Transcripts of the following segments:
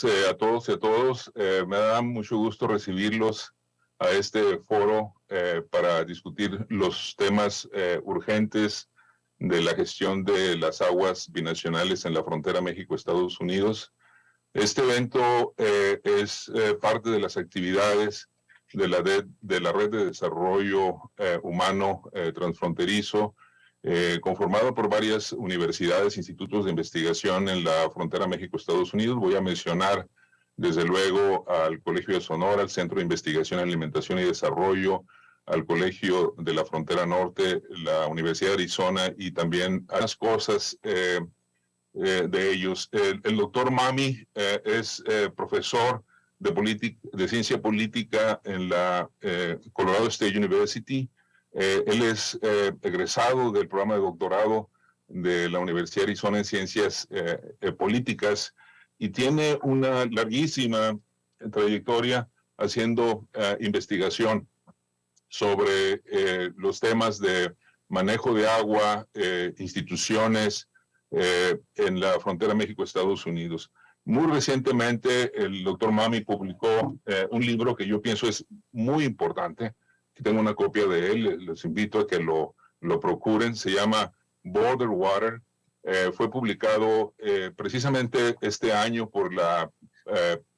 días a todos y a todas. Me da mucho gusto recibirlos a este foro para discutir los temas urgentes de la gestión de las aguas binacionales en la frontera México-Estados Unidos. Este evento es parte de las actividades de la Red de Desarrollo Humano Transfronterizo, conformado por varias universidades, institutos de investigación en la frontera México-Estados Unidos. Voy a mencionar, desde luego, al Colegio de Sonora, al Centro de Investigación, Alimentación y Desarrollo, al Colegio de la Frontera Norte, la Universidad de Arizona y también algunas cosas de ellos. El doctor Mami es profesor de ciencia política en la Colorado State University. Él es egresado del programa de doctorado de la Universidad de Arizona en Ciencias Políticas y tiene una larguísima trayectoria haciendo investigación sobre los temas de manejo de agua, instituciones en la frontera México-Estados Unidos. Muy recientemente el doctor Mami publicó un libro que yo pienso es muy importante. Tengo una copia de él, les invito a que lo procuren. Se llama Border Water. Fue publicado precisamente este año por la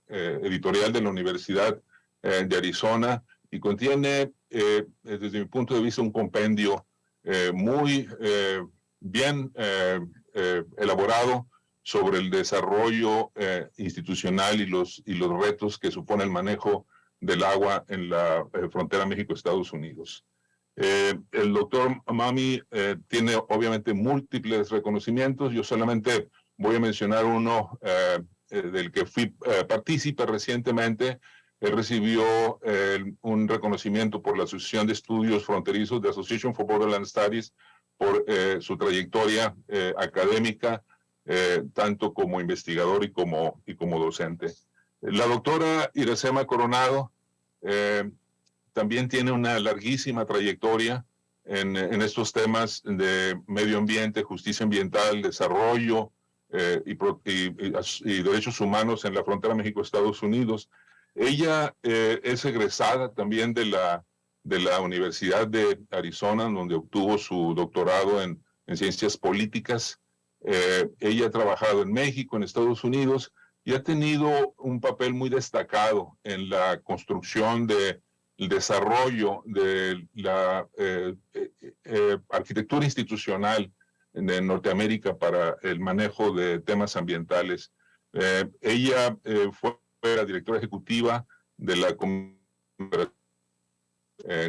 editorial de la Universidad de Arizona y contiene, desde mi punto de vista, un compendio muy bien elaborado sobre el desarrollo institucional y los retos que supone el manejo del agua en la frontera México-Estados Unidos. El doctor Mami tiene obviamente múltiples reconocimientos. Yo solamente voy a mencionar uno del que fui partícipe recientemente. Él recibió un reconocimiento por la Asociación de Estudios Fronterizos, de Association for Borderland Studies, por su trayectoria académica, tanto como investigador y como docente. La doctora Iracema Coronado también tiene una larguísima trayectoria en estos temas de medio ambiente, justicia ambiental, desarrollo y derechos humanos en la frontera México-Estados Unidos. Ella es egresada también de la Universidad de Arizona, donde obtuvo su doctorado en ciencias políticas. Ella ha trabajado en México, en Estados Unidos, y ha tenido un papel muy destacado en la construcción del desarrollo de la arquitectura institucional de Norteamérica para el manejo de temas ambientales. Ella fue la directora ejecutiva de la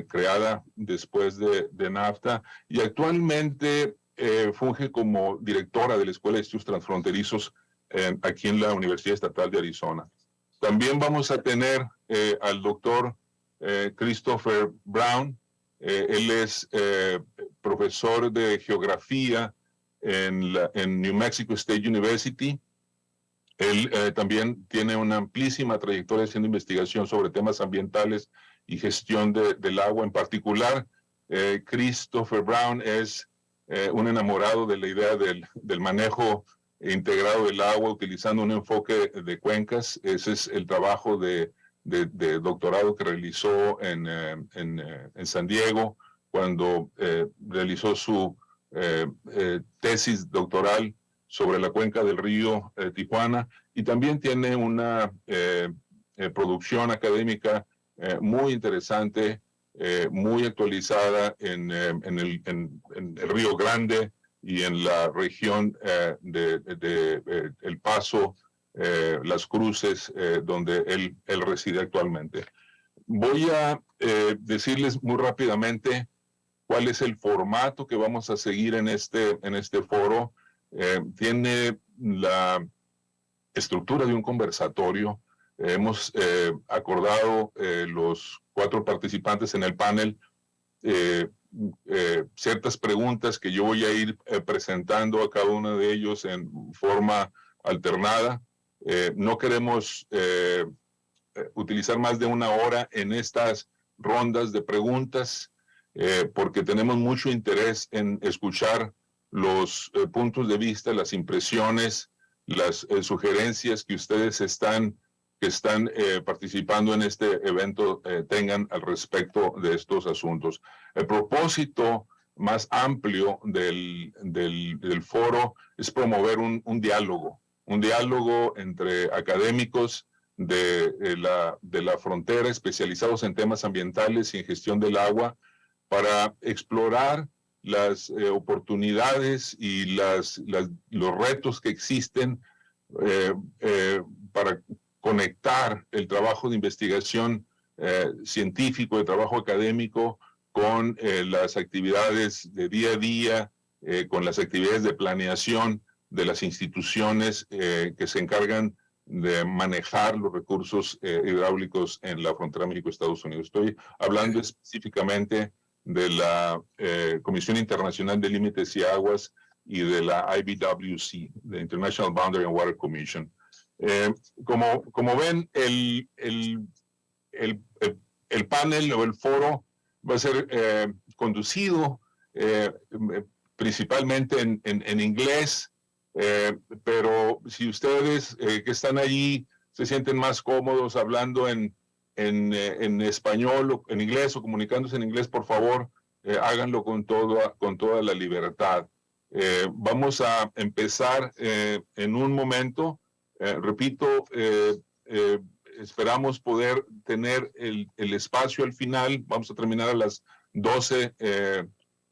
creada después de NAFTA y actualmente funge como directora de la Escuela de Estudios Transfronterizos aquí en la Universidad Estatal de Arizona. También vamos a tener al doctor Christopher Brown. Él es profesor de geografía en New Mexico State University. Él también tiene una amplísima trayectoria haciendo investigación sobre temas ambientales y gestión del agua. En particular, Christopher Brown es un enamorado de la idea del manejo integrado del agua utilizando un enfoque de cuencas. Ese es el trabajo de doctorado que realizó en San Diego cuando realizó su tesis doctoral sobre la cuenca del río Tijuana, y también tiene una producción académica muy interesante, muy actualizada en el Río Grande y en la región de El Paso, Las Cruces, donde él reside actualmente. Voy a decirles muy rápidamente cuál es el formato que vamos a seguir en este foro. Tiene la estructura de un conversatorio. Hemos acordado los 4 participantes en el panel ciertas preguntas que yo voy a ir presentando a cada uno de ellos en forma alternada. No queremos utilizar más de 1 hora en estas rondas de preguntas porque tenemos mucho interés en escuchar los puntos de vista, las impresiones las sugerencias que ustedes están participando en este evento tengan al respecto de estos asuntos. El propósito más amplio del foro es promover un diálogo entre académicos de la frontera especializados en temas ambientales y en gestión del agua para explorar las oportunidades y los retos que existen para conectar el trabajo de investigación científico, el trabajo académico, con las actividades de día a día, con las actividades de planeación de las instituciones que se encargan de manejar los recursos hidráulicos en la frontera México-Estados Unidos. Estoy hablando específicamente de la Comisión Internacional de Límites y Aguas y de la IBWC, the International Boundary and Water Commission. Como ven, el panel o el foro va a ser conducido principalmente en inglés, pero si ustedes que están allí se sienten más cómodos hablando en español o en inglés o comunicándose en inglés, por favor, háganlo con toda la libertad. Vamos a empezar en un momento. Repito, esperamos poder tener el espacio al final. Vamos a terminar a las 12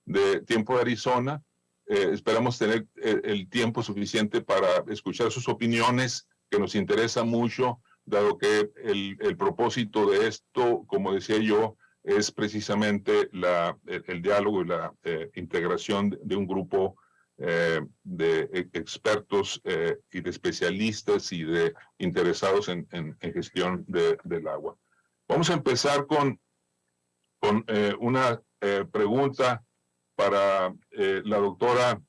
de tiempo de Arizona. Esperamos tener el tiempo suficiente para escuchar sus opiniones, que nos interesa mucho, dado que el propósito de esto, como decía yo, es precisamente el diálogo y la integración de un grupo de expertos y de especialistas y de interesados en gestión del agua. Vamos a empezar con una pregunta para la doctora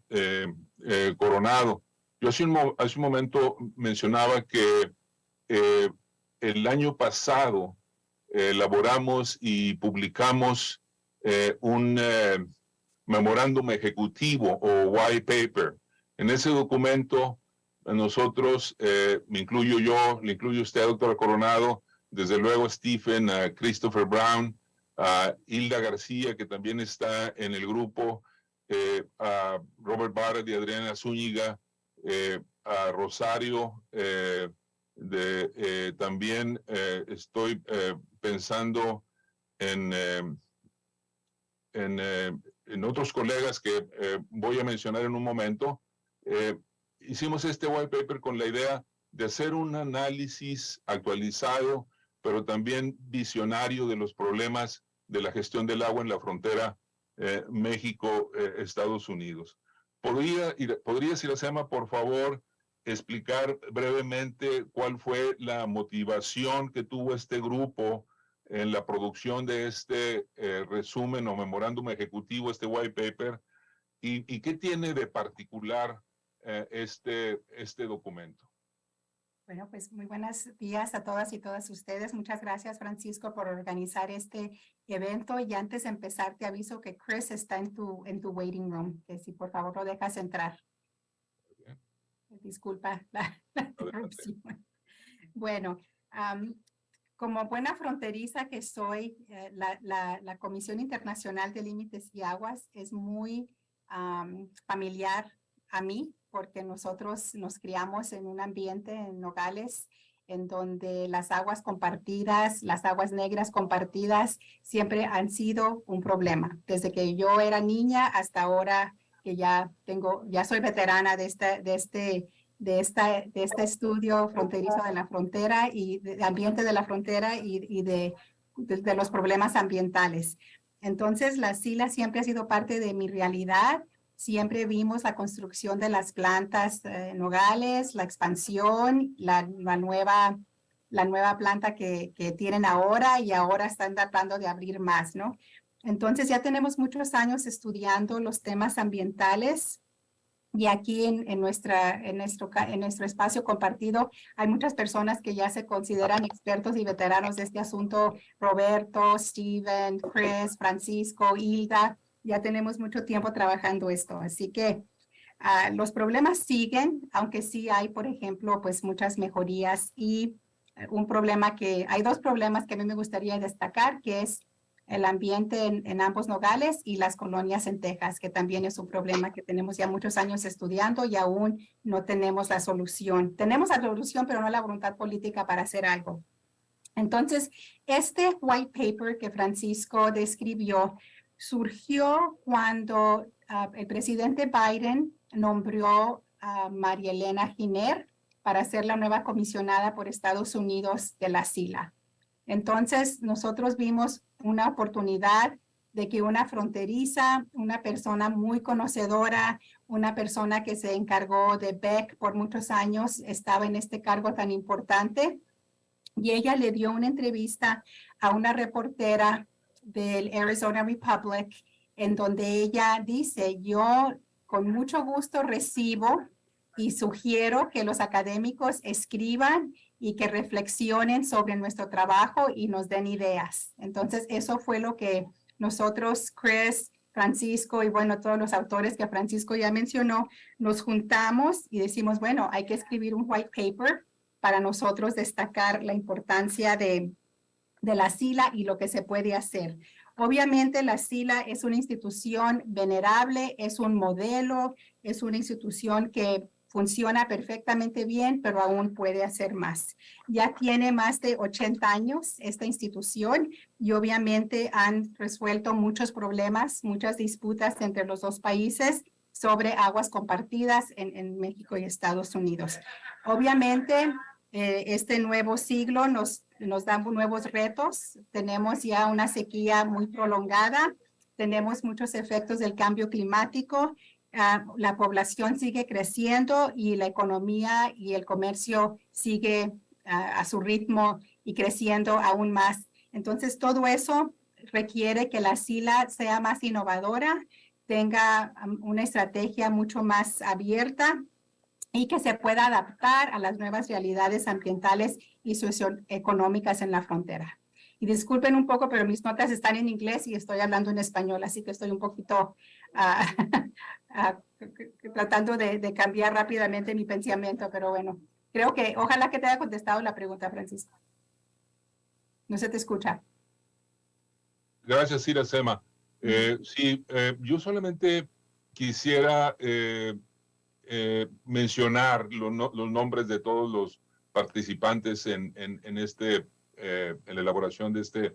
Coronado. Yo hace un momento mencionaba que el año pasado elaboramos y publicamos un memorándum ejecutivo o white paper. En ese documento nosotros, me incluyo yo, le incluye usted, doctora Coronado, desde luego Stephen, Christopher Brown, Hilda García, que también está en el grupo, a Robert Barrett y Adriana Zúñiga, a Rosario, también estoy pensando en otros colegas que voy a mencionar en un momento. Hicimos este white paper con la idea de hacer un análisis actualizado, pero también visionario de los problemas de la gestión del agua en la frontera México-Estados Unidos. ¿Podría, Iracema, por favor, explicar brevemente cuál fue la motivación que tuvo este grupo en la producción de este resumen o memorándum ejecutivo, este white paper, y qué tiene de particular este documento? Bueno, pues muy buenos días a todas y todas ustedes. Muchas gracias, Francisco, por organizar este evento. Y antes de empezar, te aviso que Chris está en tu waiting room, que si por favor lo dejas entrar. Disculpa la interrupción. Bueno, como buena fronteriza que soy, la Comisión Internacional de Límites y Aguas es muy familiar a mí, porque nosotros nos criamos en un ambiente en Nogales en donde las aguas compartidas, las aguas negras compartidas siempre han sido un problema. Desde que yo era niña hasta ahora que ya soy veterana de este estudio fronterizo de la frontera y de ambiente de la frontera y de los problemas ambientales. Entonces, la SILA siempre ha sido parte de mi realidad. Siempre vimos la construcción de las plantas Nogales, la expansión, la nueva planta que tienen ahora y ahora están tratando de abrir más, ¿no? Entonces ya tenemos muchos años estudiando los temas ambientales y aquí en nuestro espacio compartido hay muchas personas que ya se consideran expertos y veteranos de este asunto. Roberto, Steven, Chris, Francisco, Hilda. Ya tenemos mucho tiempo trabajando esto, así que Los problemas siguen, aunque sí hay, por ejemplo, pues muchas mejorías y hay dos problemas que a mí me gustaría destacar, que es el ambiente en ambos nogales y las colonias en Texas, que también es un problema que tenemos ya muchos años estudiando y aún no tenemos la solución. Tenemos la solución, pero no la voluntad política para hacer algo. Entonces, este white paper que Francisco describió surgió cuando el presidente Biden nombró a María Elena Giner para ser la nueva comisionada por Estados Unidos de la SILA. Entonces, nosotros vimos una oportunidad de que una fronteriza, una persona muy conocedora, una persona que se encargó de BEC por muchos años, estaba en este cargo tan importante. Y ella le dio una entrevista a una reportera del Arizona Republic, en donde ella dice, yo con mucho gusto recibo y sugiero que los académicos escriban y que reflexionen sobre nuestro trabajo y nos den ideas. Entonces, eso fue lo que nosotros, Chris, Francisco y bueno, todos los autores que Francisco ya mencionó, nos juntamos y decimos, bueno, hay que escribir un white paper para nosotros destacar la importancia de la SILA y lo que se puede hacer. Obviamente la SILA es una institución venerable, es un modelo, es una institución que funciona perfectamente bien, pero aún puede hacer más. Ya tiene más de 80 años esta institución y obviamente han resuelto muchos problemas, muchas disputas entre los dos países sobre aguas compartidas en México y Estados Unidos. Obviamente, este nuevo siglo nos da nuevos retos. Tenemos ya una sequía muy prolongada, tenemos muchos efectos del cambio climático, la población sigue creciendo y la economía y el comercio sigue a su ritmo y creciendo aún más. Entonces, todo eso requiere que la SILA sea más innovadora, tenga una estrategia mucho más abierta y que se pueda adaptar a las nuevas realidades ambientales y socioeconómicas en la frontera. Y disculpen un poco, pero mis notas están en inglés y estoy hablando en español, así que estoy un poquito tratando de cambiar rápidamente mi pensamiento, pero bueno, creo que ojalá que te haya contestado la pregunta, Francisco. No se te escucha. Gracias, Iracema. Sí, yo solamente quisiera mencionar los nombres de todos los participantes en la elaboración de este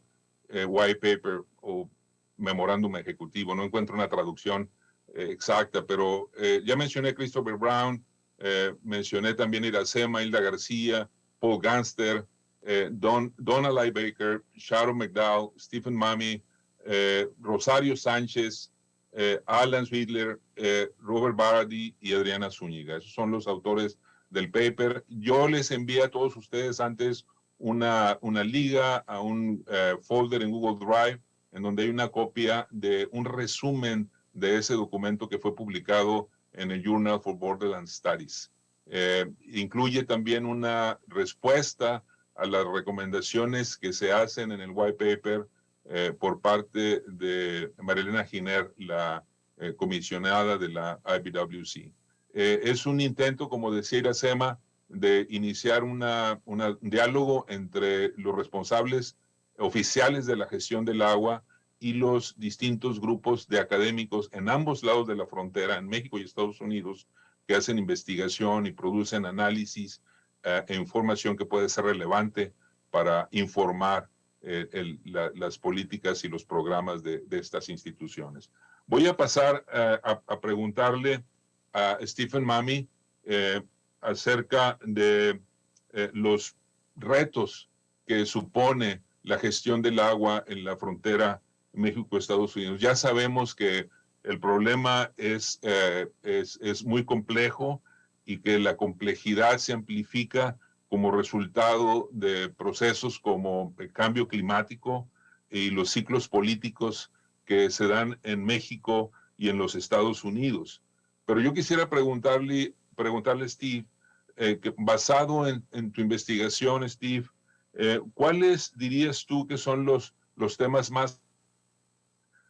white paper o memorándum ejecutivo. No encuentro una traducción exacta, pero ya mencioné a Christopher Brown, mencioné también a Iracema, Hilda García, Paul Ganster, Donald I. Baker, Sharon McDowell, Stephen Mami, Rosario Sánchez, Alan Swidler, Robert Barady y Adriana Zúñiga. Esos son los autores del paper. Yo les envié a todos ustedes antes una liga a un folder en Google Drive en donde hay una copia de un resumen de ese documento que fue publicado en el Journal for Borderland Studies. Incluye también una respuesta a las recomendaciones que se hacen en el white paper por parte de María Elena Giner, la comisionada de la IBWC. Es un intento, como decía Iracema, de iniciar un diálogo entre los responsables oficiales de la gestión del agua y los distintos grupos de académicos en ambos lados de la frontera, en México y Estados Unidos, que hacen investigación y producen análisis e información que puede ser relevante para informar las políticas y los programas de estas instituciones. Voy a pasar a preguntarle a Stephen Mami acerca de los retos que supone la gestión del agua en la frontera México-Estados Unidos. Ya sabemos que el problema es muy complejo y que la complejidad se amplifica como resultado de procesos como el cambio climático y los ciclos políticos que se dan en México y en los Estados Unidos. Pero yo quisiera preguntarle Steve, que basado en tu investigación, Steve, ¿cuáles dirías tú que son los temas más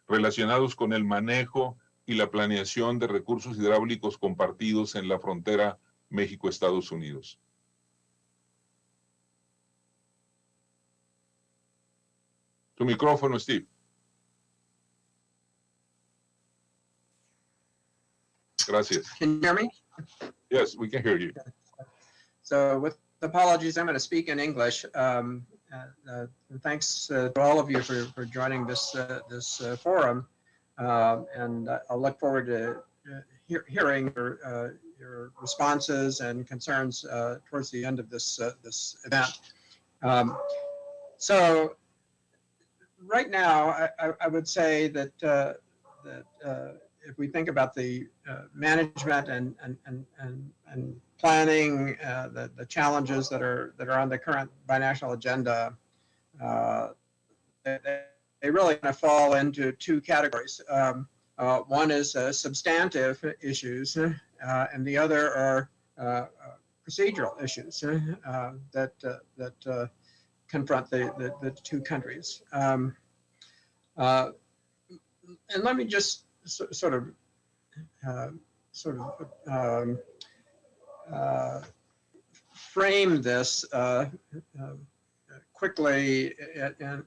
relacionados con el manejo y la planeación de recursos hidráulicos compartidos en la frontera México-Estados Unidos. Tu micrófono, Steve. Gracias. Can you hear me? Yes, we can hear you. So with apologies, I'm going to speak in English. Thanks to all of you for joining this forum. And I'll look forward to hearing your responses and concerns towards the end of this event. So right now, I would say that if we think about the management and planning, the challenges that are on the current binational agenda, they really kind of fall into two categories. One is substantive issues, and the other are procedural issues that confront the two countries. And let me just sort of frame this quickly in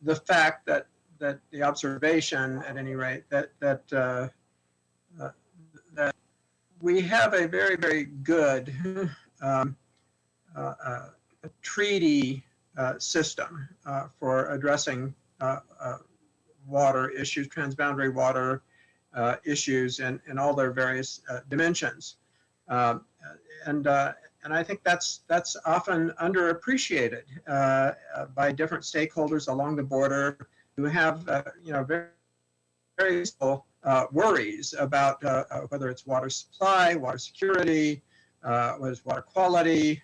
the fact that the observation, at any rate, that we have a very, very good treaty system for addressing water issues, transboundary water issues, and all their various dimensions. And I think that's often underappreciated by different stakeholders along the border who have very, very simple worries about whether it's water supply, water security, whether it's water quality,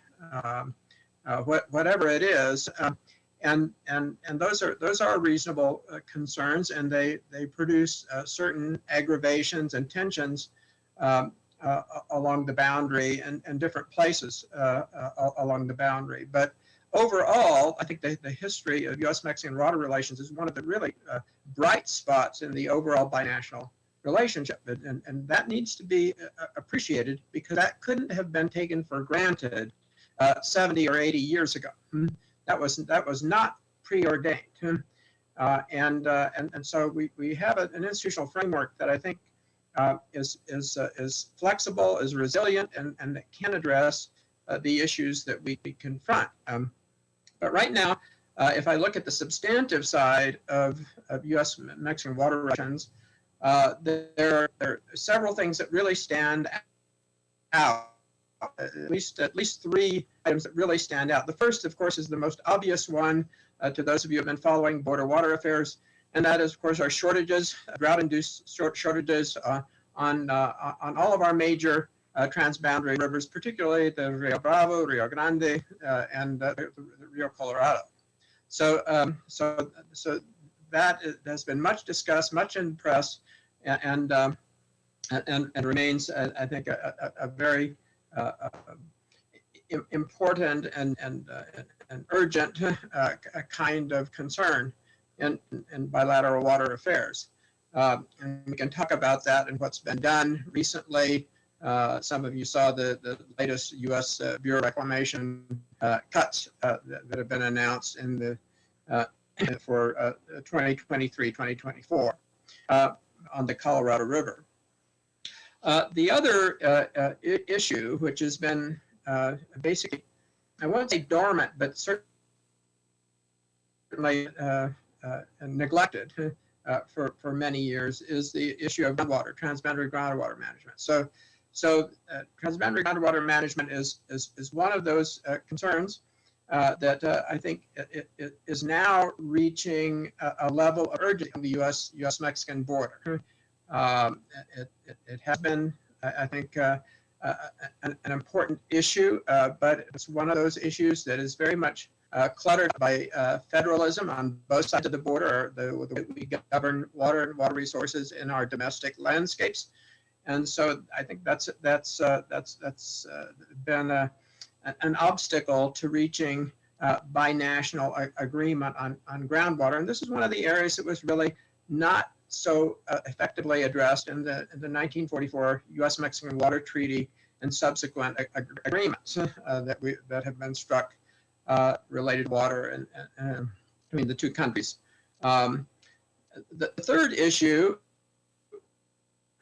whatever it is. And those are reasonable concerns, and they produce certain aggravations and tensions along the boundary and different places along the boundary. But overall, I think the history of U.S.-Mexican water relations is one of the really bright spots in the overall binational relationship, and that needs to be appreciated, because that couldn't have been taken for granted 70 or 80 years ago. That was not preordained, and so we have an institutional framework that I think is flexible, is resilient, and that can address the issues that we confront. But right now, if I look at the substantive side of U.S.-Mexican water relations, there are several things that really stand out. At least three items that really stand out. The first, of course, is the most obvious one to those of you who have been following border water affairs, and that is, of course, our shortages, drought-induced shortages on all of our major transboundary rivers, particularly the Rio Bravo, Rio Grande, and the Rio Colorado. So that has been much discussed, much in press, and remains, I think, a very important and urgent kind of concern in bilateral water affairs. And we can talk about that and what's been done recently. Some of you saw the latest U.S. Bureau of Reclamation cuts that have been announced in the for 2023-2024 on the Colorado River. The other issue, which has been basically, I won't say dormant, but certainly neglected for many years, is the issue of groundwater, transboundary groundwater management. So transboundary groundwater management is one of those concerns that I think it is now reaching a level of urgency on the U.S.-Mexican border. It has been, I think, an important issue, but it's one of those issues that is very much cluttered by federalism on both sides of the border, the way we govern water and water resources in our domestic landscapes. And so I think that's been an obstacle to reaching binational agreement on groundwater. And this is one of the areas that was really not so effectively addressed in the 1944 U.S.-Mexican Water Treaty and subsequent agreements that have been struck related to water between the two countries. The third issue,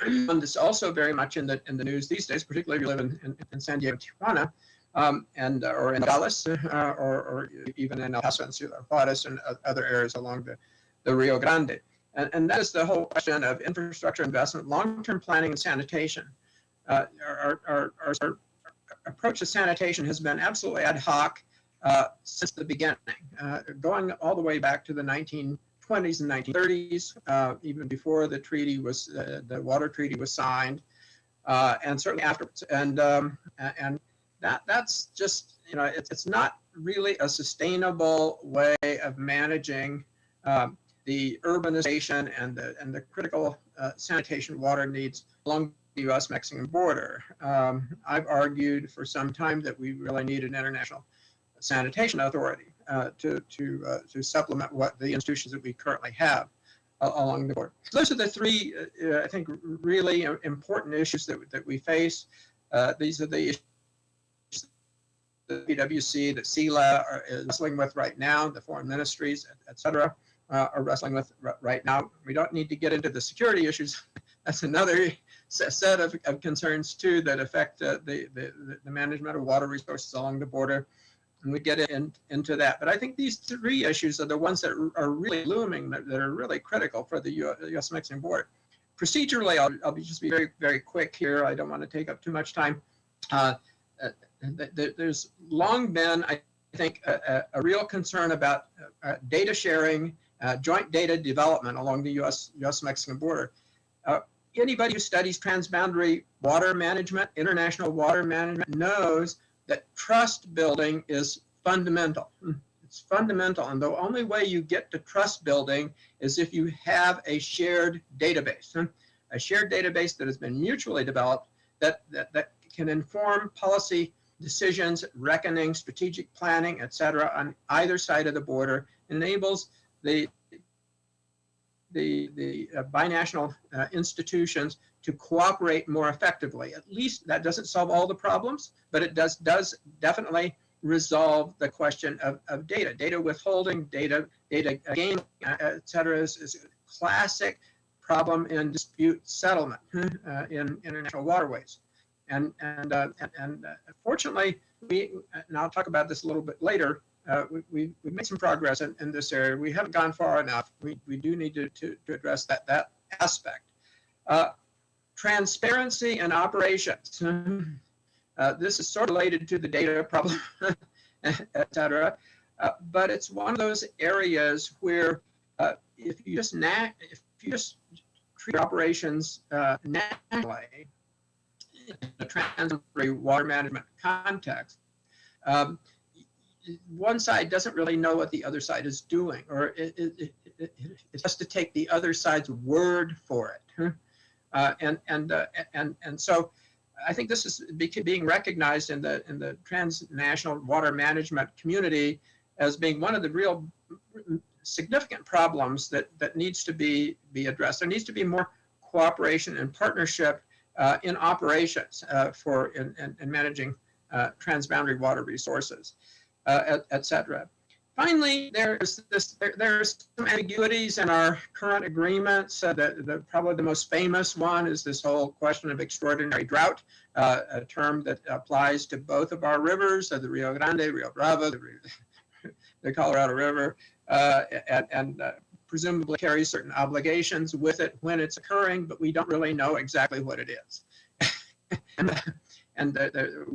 one that's also very much in the news these days, particularly if you live in San Diego, Tijuana, or in Dallas, or even in El Paso and Ciudad Juarez and other areas along the Rio Grande. And that is the whole question of infrastructure investment, long-term planning, and sanitation. Our approach to sanitation has been absolutely ad hoc since the beginning, going all the way back to the 1920s and 1930s, even before the treaty was, the water treaty was signed, and certainly afterwards. And that's just, it's not really a sustainable way of managing the urbanization and the critical sanitation water needs along the U.S.-Mexican border. I've argued for some time that we really need an international sanitation authority to supplement what the institutions that we currently have along the border. So those are the three, I think, really important issues that we face. These are the issues the PwC, the CELA is wrestling with right now, the foreign ministries, et cetera, are wrestling with right now. We don't need to get into the security issues. That's another set of concerns too that affect the management of water resources along the border. And we get into that. But I think these three issues are the ones that are really looming, that are really critical for the U.S.-Mexican border. Procedurally, I'll just be very, very quick here. I don't want to take up too much time. There's long been, I think, a real concern about data sharing, joint data development along the U.S.-Mexican border. Anybody who studies transboundary water management, international water management, knows that trust building is fundamental. It's fundamental, and the only way you get to trust building is if you have a shared database, a shared database that has been mutually developed that can inform policy decisions, reckoning, strategic planning, et cetera, on either side of the border, enables the binational institutions to cooperate more effectively. At least that doesn't solve all the problems, but it does definitely resolve the question of data withholding, data gain, et cetera, is a classic problem in dispute settlement in international waterways. And fortunately, and I'll talk about this a little bit later, we've made some progress in this area. We haven't gone far enough. We do need to address that aspect. Transparency and operations. This is sort of related to the data problem, et cetera. But it's one of those areas where if you just treat operations nationally in a transboundary water management context, one side doesn't really know what the other side is doing, or it has to take the other side's word for it. And so I think this is being recognized in the transnational water management community as being one of the real significant problems that needs to be addressed. There needs to be more cooperation and partnership in operations in managing transboundary water resources, et cetera. Finally, there's some ambiguities in our current agreements. Probably the most famous one is this whole question of extraordinary drought, a term that applies to both of our rivers, the Rio Grande, Rio Bravo, the Colorado River, and presumably carries certain obligations with it when it's occurring, but we don't really know exactly what it is. and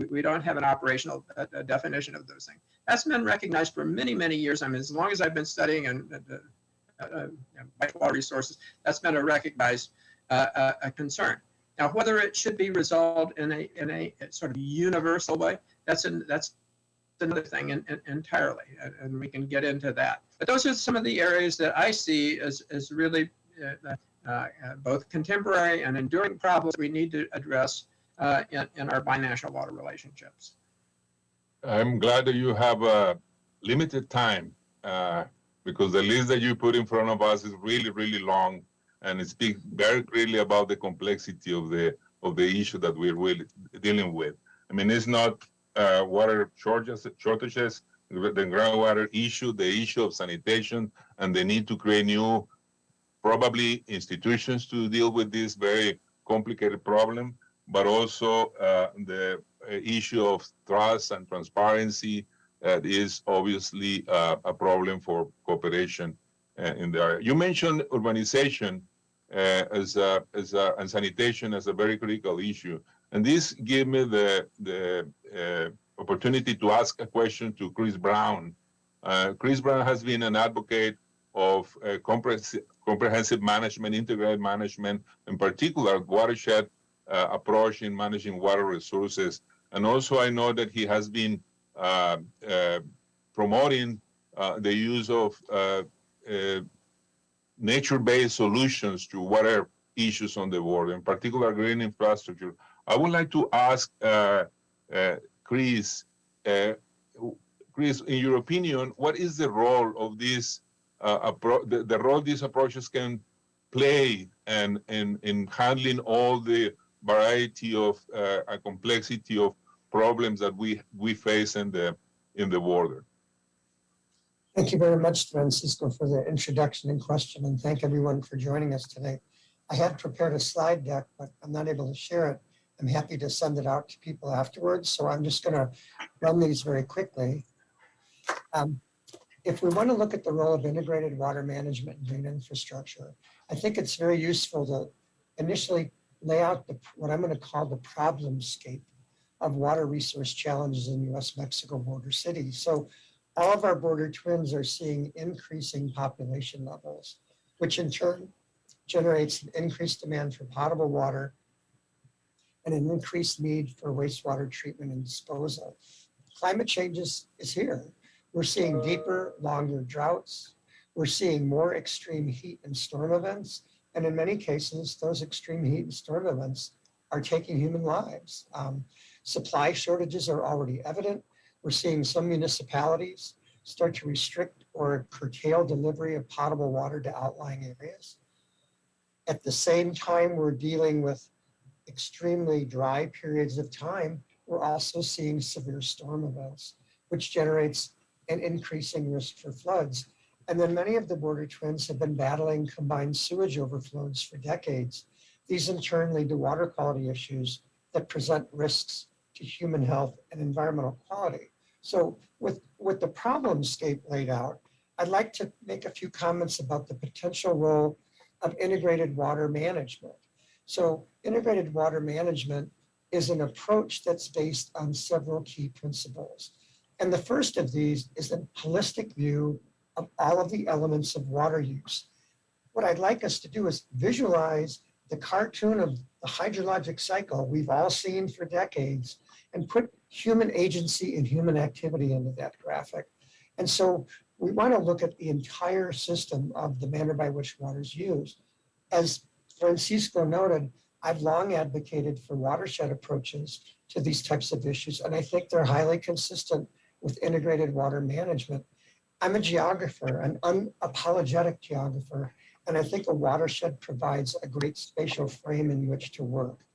we don't have an operational definition of those things. That's been recognized for many, many years. I mean, as long as I've been studying water resources, that's been a recognized a concern. Now, whether it should be resolved in a sort of universal way, that's another thing entirely, and we can get into that. But those are some of the areas that I see as really both contemporary and enduring problems we need to address in our binational water relationships. I'm glad that you have a limited time because the list that you put in front of us is really, really long. and speak very clearly about the complexity of the issue that we're really dealing with. I mean, it's not water shortages, the groundwater issue, the issue of sanitation, and the need to create new, probably institutions to deal with this very complicated problem, but also the issue of trust and transparency is obviously a problem for cooperation in the area. You mentioned urbanization and sanitation as a very critical issue, and this gave me the opportunity to ask a question to Chris Brown. Chris Brown has been an advocate of comprehensive management, integrated management, in particular watershed approach in managing water resources. And also I know that he has been promoting the use of nature-based solutions to water issues on the border, in particular green infrastructure. I would like to ask Chris, Chris, in your opinion, what is the role of this the role these approaches can play in handling all the variety of complexity of problems that we face in the border? Thank you very much, Francisco, for the introduction and question, and thank everyone for joining us today. I had prepared a slide deck, but I'm not able to share it. I'm happy to send it out to people afterwards, so I'm just going to run these very quickly. If we want to look at the role of integrated water management and green infrastructure, I think it's very useful to initially lay out what I'm going to call the problemscape of water resource challenges in US-Mexico border cities. So all of our border twins are seeing increasing population levels, which in turn generates an increased demand for potable water and an increased need for wastewater treatment and disposal. Climate change is here. We're seeing deeper, longer droughts. We're seeing more extreme heat and storm events. And in many cases, those extreme heat and storm events are taking human lives. Supply shortages are already evident. We're seeing some municipalities start to restrict or curtail delivery of potable water to outlying areas. At the same time, we're dealing with extremely dry periods of time. We're also seeing severe storm events, which generates an increasing risk for floods. And then many of the border twins have been battling combined sewage overflows for decades. These in turn lead to water quality issues that present risks to human health and environmental quality. So with the problemscape laid out, I'd like to make a few comments about the potential role of integrated water management. So integrated water management is an approach that's based on several key principles. And the first of these is a holistic view of all of the elements of water use. What I'd like us to do is visualize the cartoon of the hydrologic cycle we've all seen for decades and put human agency and human activity into that graphic. And so we want to look at the entire system of the manner by which water is used. As Francisco noted, I've long advocated for watershed approaches to these types of issues, and I think they're highly consistent with integrated water management. I'm a geographer, an unapologetic geographer, and I think a watershed provides a great spatial frame in which to work.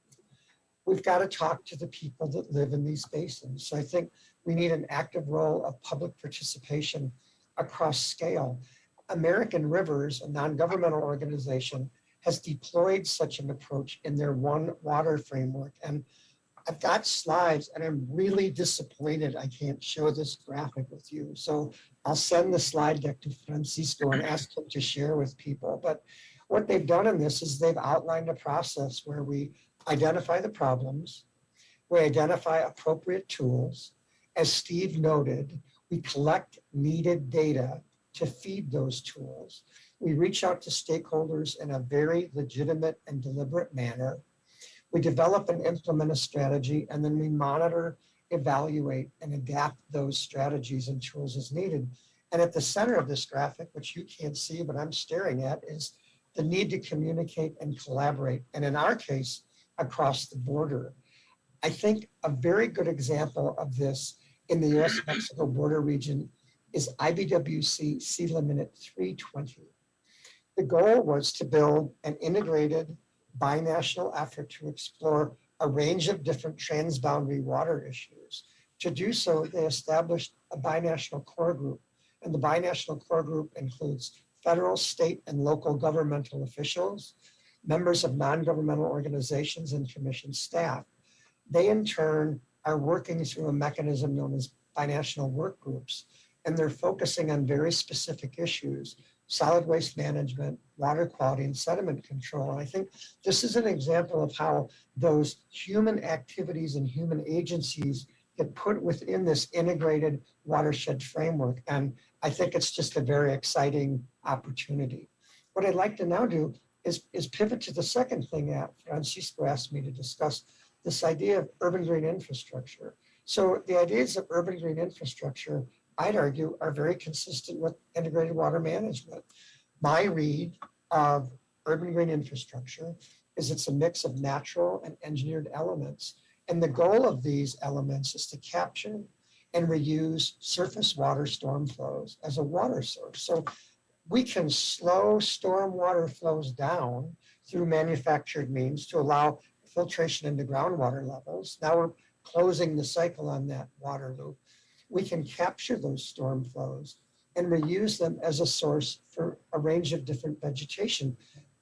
We've got to talk to the people that live in these basins. So I think we need an active role of public participation across scale. American Rivers, a non-governmental organization, has deployed such an approach in their One Water framework. And I've got slides and I'm really disappointed I can't show this graphic with you. So I'll send the slide deck to Francisco and ask him to share with people. But what they've done in this is they've outlined a process where we identify the problems, we identify appropriate tools. As Steve noted, we collect needed data to feed those tools. We reach out to stakeholders in a very legitimate and deliberate manner. We develop and implement a strategy, and then we monitor, evaluate, and adapt those strategies and tools as needed. And at the center of this graphic, which you can't see, but I'm staring at, is the need to communicate and collaborate, and in our case, across the border. I think a very good example of this in the US-Mexico border region is IBWC Sea Limit 320. The goal was to build an integrated binational effort to explore a range of different transboundary water issues. To do so, they established a binational core group, and the binational core group includes federal, state, and local governmental officials, members of non-governmental organizations, and commission staff. They in turn are working through a mechanism known as binational work groups, and they're focusing on very specific issues: solid waste management, water quality, and sediment control. And I think this is an example of how those human activities and human agencies get put within this integrated watershed framework. And I think it's just a very exciting opportunity. What I'd like to now do is pivot to the second thing that Francisco asked me to discuss, this idea of urban green infrastructure. So the ideas of urban green infrastructure, I'd argue, are very consistent with integrated water management. My read of urban green infrastructure is it's a mix of natural and engineered elements. And the goal of these elements is to capture and reuse surface water storm flows as a water source. So we can slow storm water flows down through manufactured means to allow filtration into groundwater levels. Now we're closing the cycle on that water loop. We can capture those storm flows and reuse them as a source for a range of different vegetation.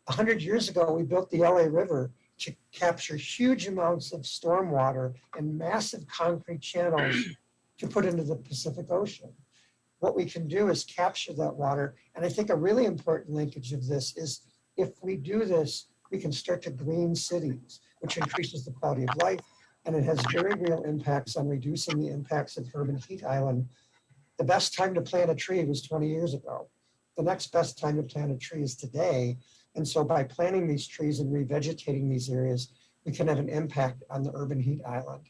100 years ago, we built the LA River to capture huge amounts of storm water and massive concrete channels to put into the Pacific Ocean. What we can do is capture that water. And I think a really important linkage of this is if we do this, we can start to green cities, which increases the quality of life. And it has very real impacts on reducing the impacts of urban heat island. The best time to plant a tree was 20 years ago. The next best time to plant a tree is today. And so by planting these trees and revegetating these areas, we can have an impact on the urban heat island.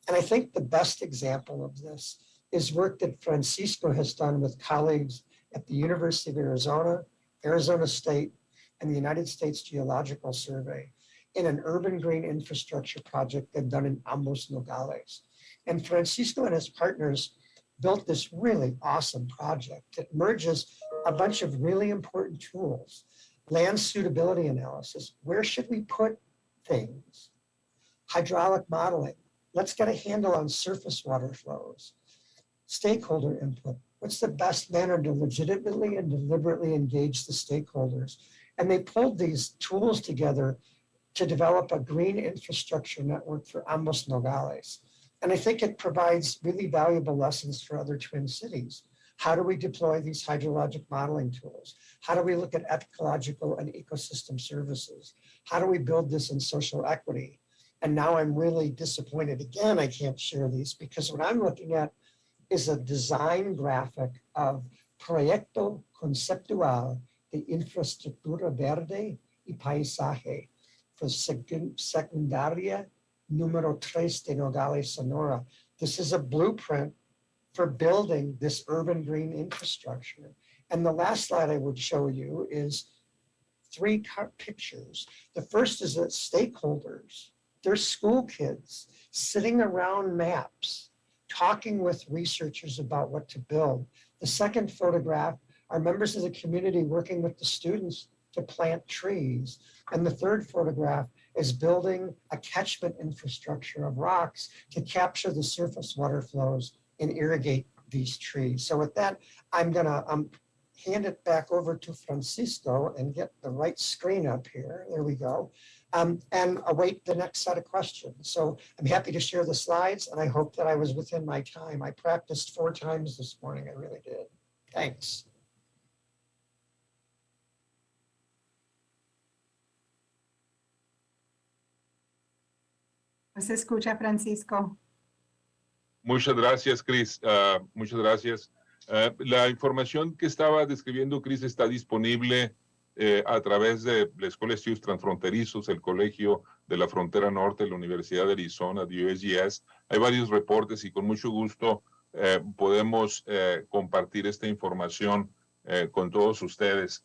And I think the best example of this is work that Francisco has done with colleagues at the University of Arizona, Arizona State, and the United States Geological Survey in an urban green infrastructure project they've done in Ambos Nogales. And Francisco and his partners built this really awesome project that merges a bunch of really important tools: land suitability analysis, where should we put things? Hydraulic modeling, let's get a handle on surface water flows. Stakeholder input, what's the best manner to legitimately and deliberately engage the stakeholders? And they pulled these tools together to develop a green infrastructure network for Ambos Nogales. And I think it provides really valuable lessons for other twin cities. How do we deploy these hydrologic modeling tools? How do we look at ecological and ecosystem services? How do we build this in social equity? And now I'm really disappointed. Again, I can't share these because what I'm looking at is a design graphic of Proyecto Conceptual de Infraestructura Verde y Paisaje for Secundaria Número 3 de Nogales, Sonora. This is a blueprint for building this urban green infrastructure. And the last slide I would show you is 3 pictures. The first is that stakeholders, they're school kids sitting around maps, talking with researchers about what to build. The second photograph are members of the community working with the students to plant trees. And the third photograph is building a catchment infrastructure of rocks to capture the surface water flows and irrigate these trees. So with that, I'm gonna hand it back over to Francisco and get the right screen up here. There we go. And await the next set of questions. So I'm happy to share the slides, and I hope that I was within my time. I practiced 4 times this morning, I really did. Thanks. Se escucha, Francisco. Muchas gracias, Cris. Muchas gracias. La información que estaba describiendo Cris está disponible a través de la Escuela de Estudios Transfronterizos, el Colegio de la Frontera Norte, la Universidad de Arizona, de USGS. Hay varios reportes y con mucho gusto podemos compartir esta información con todos ustedes.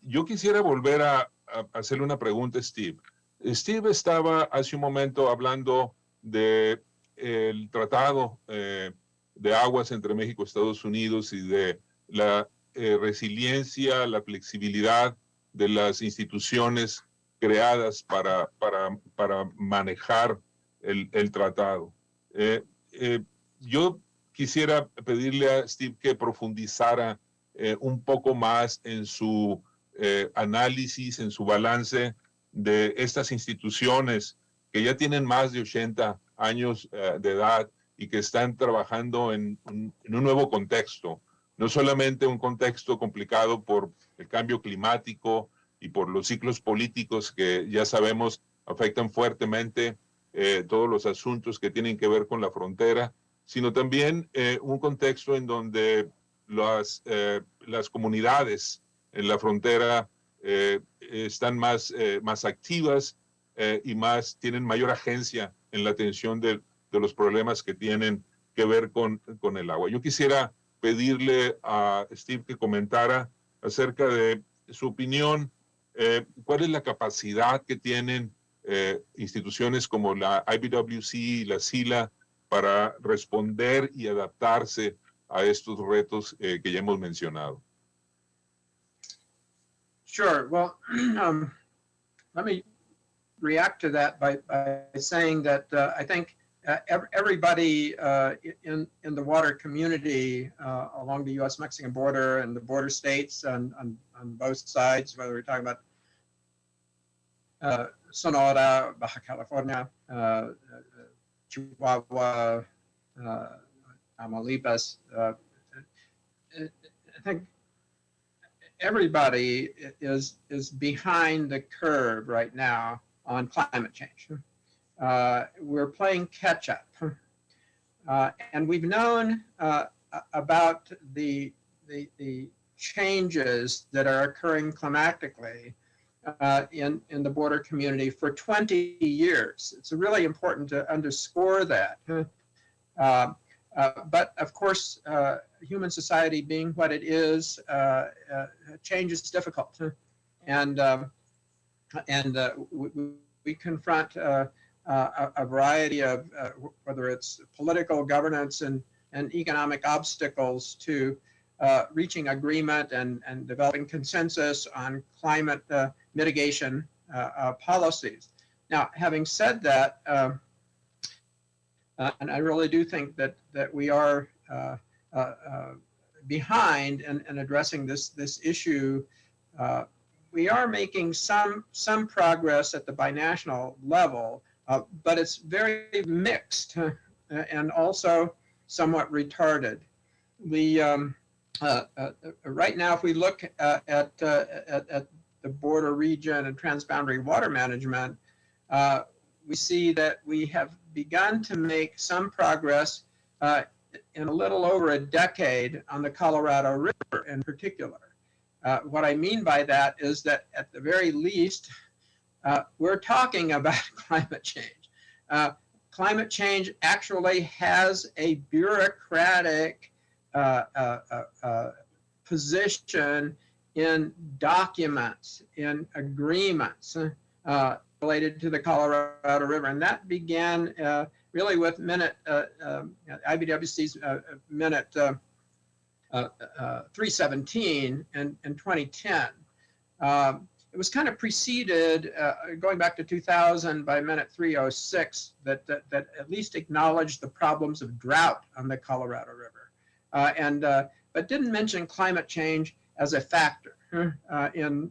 Yo quisiera volver a hacerle una pregunta a Steve. Steve estaba hace un momento hablando de el tratado de aguas entre México y Estados Unidos y de la resiliencia, la flexibilidad de las instituciones creadas para manejar el tratado. Yo quisiera pedirle a Steve que profundizara un poco más en su análisis, en su balance de estas instituciones que ya tienen más de 80 años de edad y que están trabajando en un nuevo contexto, no solamente un contexto complicado por el cambio climático y por los ciclos políticos que ya sabemos afectan fuertemente todos los asuntos que tienen que ver con la frontera, sino también un contexto en donde las comunidades en la frontera están más activas y tienen mayor agencia en la atención de los problemas que tienen que ver con el agua. Yo quisiera pedirle a Steve que comentara acerca de su opinión, cuál es la capacidad que tienen instituciones como la IBWC y la SILA para responder y adaptarse a estos retos que ya hemos mencionado. Sure. Well, let me react to that by saying that I think everybody in the water community along the U.S.-Mexican border and the border states on both sides, whether we're talking about Sonora, Baja California, Chihuahua, Tamaulipas, I think everybody is behind the curve right now on climate change. We're playing catch up, and we've known about the changes that are occurring climatically in the border community for 20 years. It's really important to underscore that. But of course, human society being what it is, change is difficult, and we confront a variety of whether it's political governance and economic obstacles to reaching agreement and developing consensus on climate mitigation policies. Now, having said that, and I really do think that we are behind in addressing this issue. We are making some progress at the binational level, but it's very mixed and also somewhat retarded. Right now, if we look at the border region and transboundary water management, we see that we have begun to make some progress in a little over a decade on the Colorado River in particular. What I mean by that is that at the very least, we're talking about climate change. Climate change actually has a bureaucratic position in documents, in agreements related to the Colorado River. And that began really with IBWC's minute 317 in 2010. It was kind of preceded, going back to 2000, by minute 306 that at least acknowledged the problems of drought on the Colorado River, but didn't mention climate change as a factor in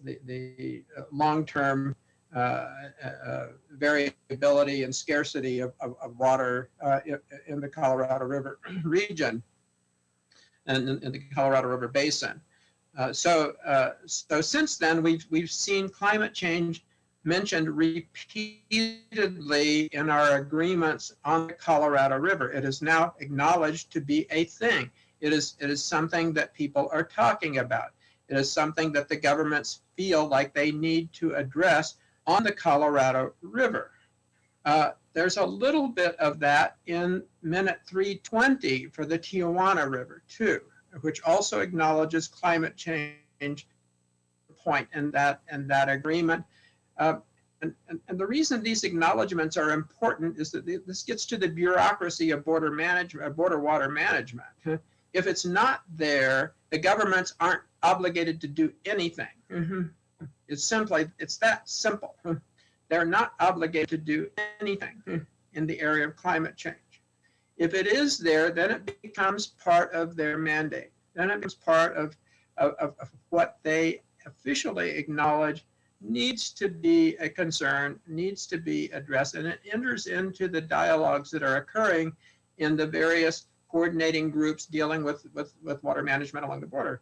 the long-term variability and scarcity of water in the Colorado River region and in the Colorado River Basin. So since then, we've seen climate change mentioned repeatedly in our agreements on the Colorado River. It is now acknowledged to be a thing. It is something that people are talking about. It is something that the governments feel like they need to address on the Colorado River. There's a little bit of that in minute 320 for the Tijuana River too, which also acknowledges climate change point in that agreement. And the reason these acknowledgements are important is that this gets to the bureaucracy of border water management. If it's not there, the governments aren't obligated to do anything. It's that simple. They're not obligated to do anything in the area of climate change. If it is there, then it becomes part of their mandate. Then it becomes part of what they officially acknowledge needs to be a concern, needs to be addressed, and it enters into the dialogues that are occurring in the various coordinating groups dealing with water management along the border.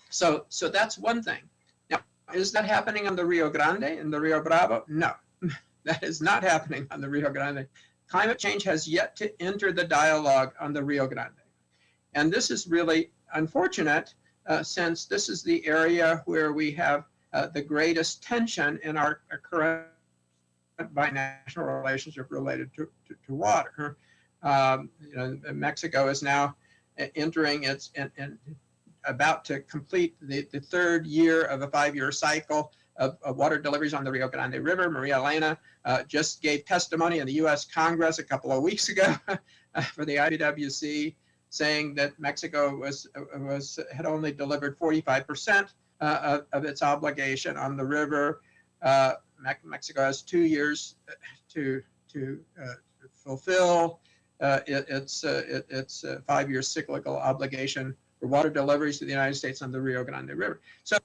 So that's one thing. Now, is that happening on the Rio Grande and the Rio Bravo? No, that is not happening on the Rio Grande. Climate change has yet to enter the dialogue on the Rio Grande. And this is really unfortunate since this is the area where we have the greatest tension in our current binational relationship related to water. Mexico is now entering and about to complete the third year of a 5-year cycle of water deliveries on the Rio Grande River. Maria Elena just gave testimony in the U.S. Congress a couple of weeks ago for the IBWC, saying that Mexico had only delivered 45% of its obligation on the river. Mexico has 2 years to fulfill its 5-year cyclical obligation for water deliveries to the United States on the Rio Grande River. So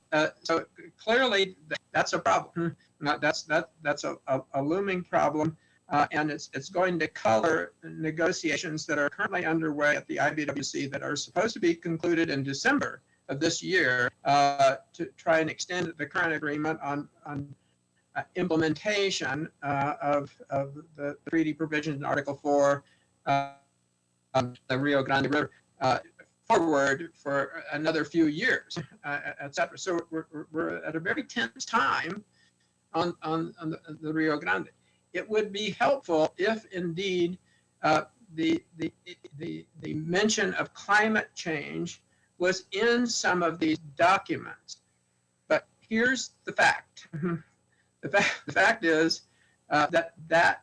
clearly that's a problem. That's a looming problem, and it's going to color negotiations that are currently underway at the IBWC that are supposed to be concluded in December of this year to try and extend the current agreement on implementation of the treaty provisions in Article 4 on the Rio Grande River forward for another few years, etc. So we're at a very tense time on the Rio Grande. It would be helpful if indeed the mention of climate change was in some of these documents. But here's the fact. The fact is that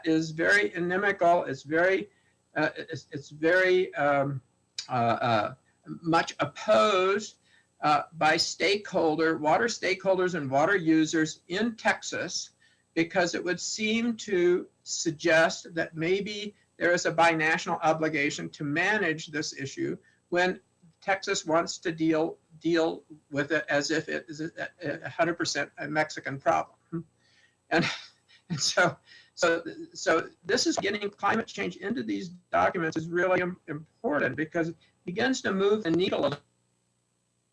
is very inimical. It's very much opposed by water stakeholders and water users in Texas, because it would seem to suggest that maybe there is a binational obligation to manage this issue when Texas wants to deal with it as if it is 100% a Mexican problem. And so this is getting climate change into these documents is really important, because it begins to move the needle a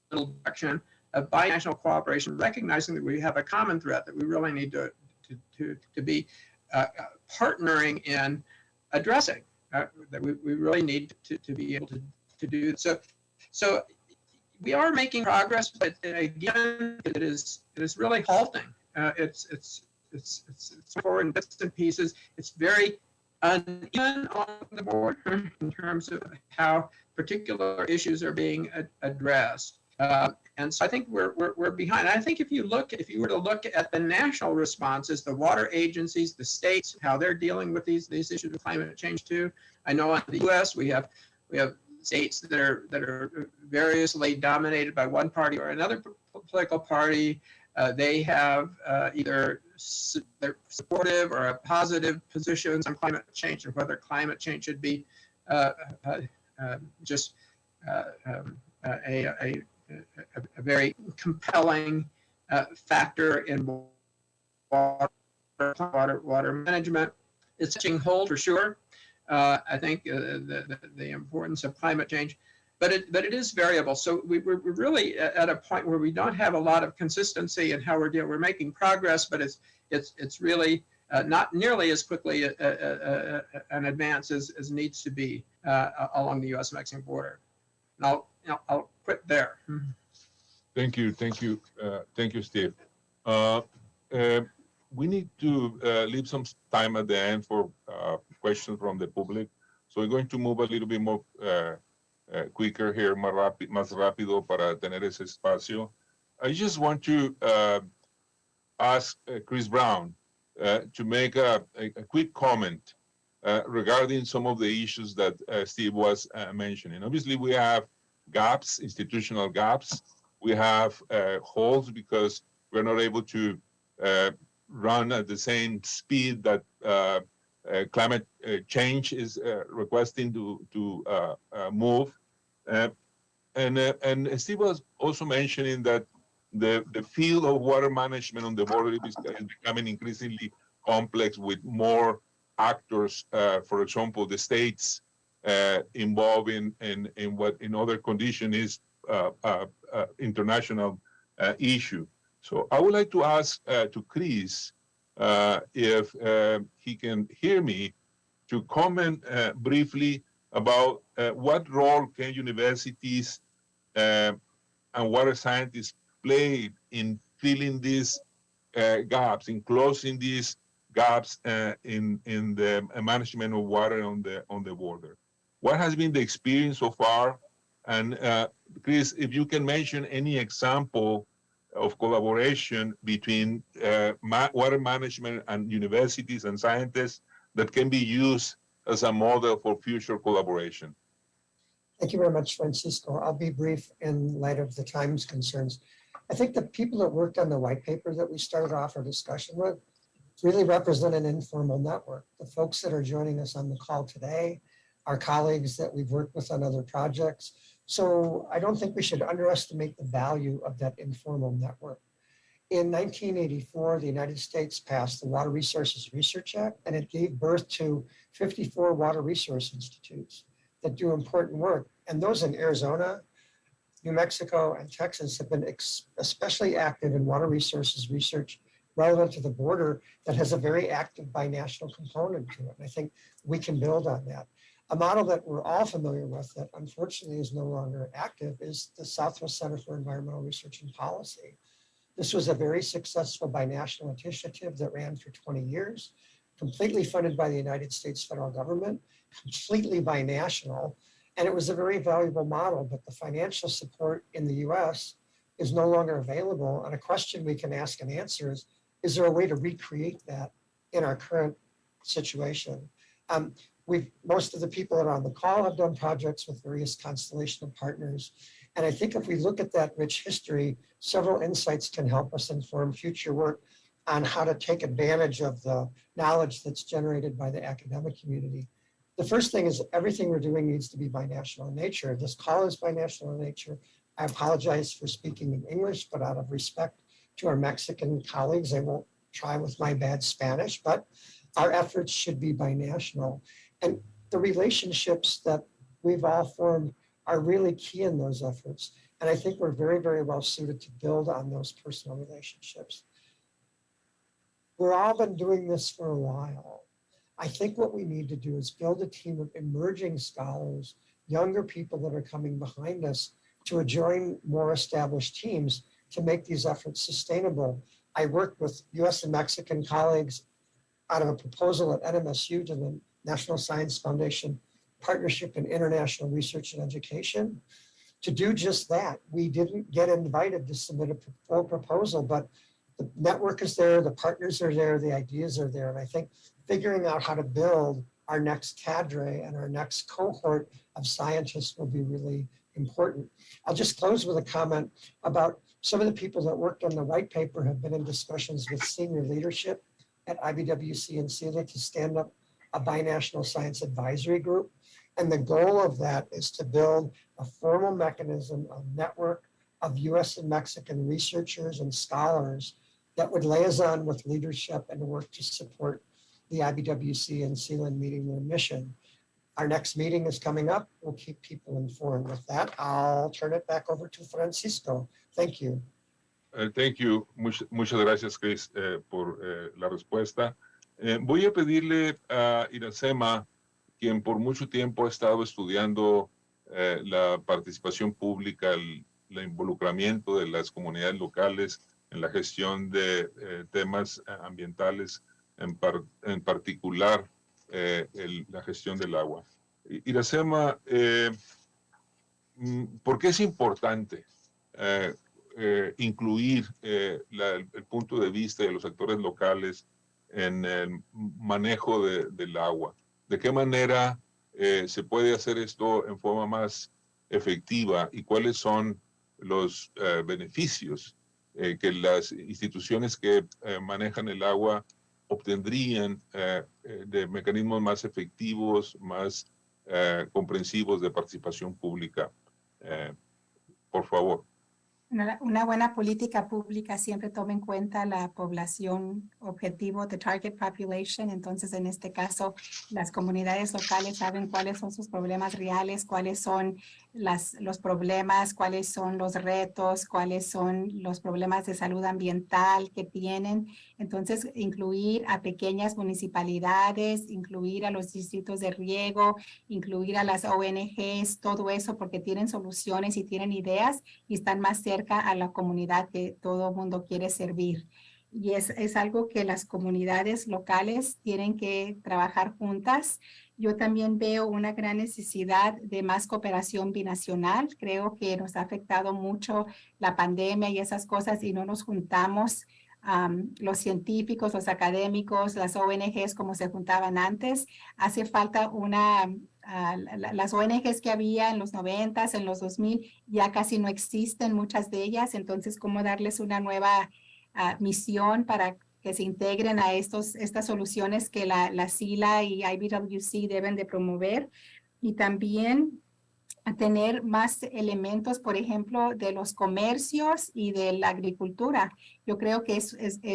little direction of binational cooperation, recognizing that we have a common threat that we really need to be partnering in addressing, that we really need to be able to do. So we are making progress, but again, it is really halting. It's forward in bits and pieces. It's very uneven on the board in terms of how particular issues are being addressed. And so I think we're behind. I think if you were to look at the national responses, the water agencies, the states, how they're dealing with these issues of climate change too. I know in the U.S. we have states that are variously dominated by one party or another political party. They have either they're supportive or positive positions on climate change, or whether climate change should be just a very compelling factor in water management. It's taking hold for sure. I think the importance of climate change, but it is variable. So we're really at a point where we don't have a lot of consistency in how we're dealing. We're making progress, but it's really not nearly as quickly an advance as needs to be along the U.S.-Mexican border. And I'll quit there. Thank you, Steve. We need to leave some time at the end for questions from the public. So we're going to move a little bit more quicker here, más rápido para tener ese espacio. I just want to ask Chris Brown to make a quick comment regarding some of the issues that Steve was mentioning. Obviously, we have gaps, institutional gaps. We have holes because we're not able to run at the same speed that climate change is requesting to move. And Steve was also mentioning that the field of water management on the border is becoming increasingly complex with more actors, for example, the states involved in what in other condition is international issue. So I would like to ask to Chris if he can hear me, to comment briefly about what role can universities and water scientists play in filling these gaps, in closing these gaps in the management of water on the border. What has been the experience so far? And Chris, if you can mention any example of collaboration between water management and universities and scientists that can be used as a model for future collaboration. Thank you very much, Francisco. I'll be brief in light of the time's concerns. I think the people that worked on the white paper that we started off our discussion with really represent an informal network. The folks that are joining us on the call today are colleagues that we've worked with on other projects. So I don't think we should underestimate the value of that informal network. In 1984, the United States passed the Water Resources Research Act, and it gave birth to 54 water resource institutes that do important work. And those in Arizona, New Mexico, and Texas have been especially active in water resources research relevant to the border that has a very active binational component to it. And I think we can build on that. A model that we're all familiar with that unfortunately is no longer active is the Southwest Center for Environmental Research and Policy. This was a very successful binational initiative that ran for 20 years, completely funded by the United States federal government, completely binational, and it was a very valuable model, but the financial support in the US is no longer available. And a question we can ask and answer is there a way to recreate that in our current situation? Most of the people that are on the call have done projects with various constellation of partners. And I think if we look at that rich history, several insights can help us inform future work on how to take advantage of the knowledge that's generated by the academic community. The first thing is everything we're doing needs to be binational in nature. This call is binational in nature. I apologize for speaking in English, but out of respect to our Mexican colleagues, I won't try with my bad Spanish, but our efforts should be binational. And the relationships that we've all formed are really key in those efforts. And I think we're very, very well suited to build on those personal relationships. We've all been doing this for a while. I think what we need to do is build a team of emerging scholars, younger people that are coming behind us to join more established teams to make these efforts sustainable. I worked with US and Mexican colleagues out of a proposal at NMSU to the National Science Foundation Partnership in International Research and Education to do just that. We didn't get invited to submit a full proposal, but the network is there, the partners are there, the ideas are there. And I think figuring out how to build our next cadre and our next cohort of scientists will be really important. I'll just close with a comment about some of the people that worked on the white paper have been in discussions with senior leadership at IBWC and CELA to stand up a binational science advisory group. And the goal of that is to build a formal mechanism, a network of US and Mexican researchers and scholars that would liaison with leadership and work to support the IBWC and CELA meeting their mission. Our next meeting is coming up. We'll keep people informed. With that, I'll turn it back over to Francisco. Thank you. Thank you. Muchas gracias, Chris, por la respuesta. Voy a pedirle a Iracema, quien por mucho tiempo ha estado estudiando la participación pública, el involucramiento de las comunidades locales en la gestión de temas ambientales, en particular la gestión del agua. Iracema, ¿por qué es importante incluir el punto de vista de los actores locales en el manejo del agua? ¿De qué manera se puede hacer esto en forma más efectiva y cuáles son los beneficios que las instituciones que manejan el agua obtendrían de mecanismos más efectivos, más comprensivos de participación pública? Por favor. Una buena política pública siempre toma en cuenta la población objetivo, the target population. Entonces, en este caso, las comunidades locales saben cuáles son sus problemas reales, cuáles son los problemas, cuáles son los retos, cuáles son los problemas de salud ambiental que tienen. Entonces, incluir a pequeñas municipalidades, incluir a los distritos de riego, incluir a las ONGs, todo eso porque tienen soluciones y tienen ideas y están más cerca a la comunidad que todo el mundo quiere servir. Y es algo que las comunidades locales tienen que trabajar juntas. Yo también veo una gran necesidad de más cooperación binacional. Creo que nos ha afectado mucho la pandemia y esas cosas y no nos juntamos los científicos, los académicos, las ONGs como se juntaban antes. Hace falta las ONGs que había en los 90s, en los 2000, ya casi no existen muchas de ellas. Entonces, ¿cómo darles una nueva misión para que se integren a estas soluciones que la SILA y IBWC deben de promover? Y también a tener más elementos, por ejemplo, de los comercios y de la agricultura. Yo creo que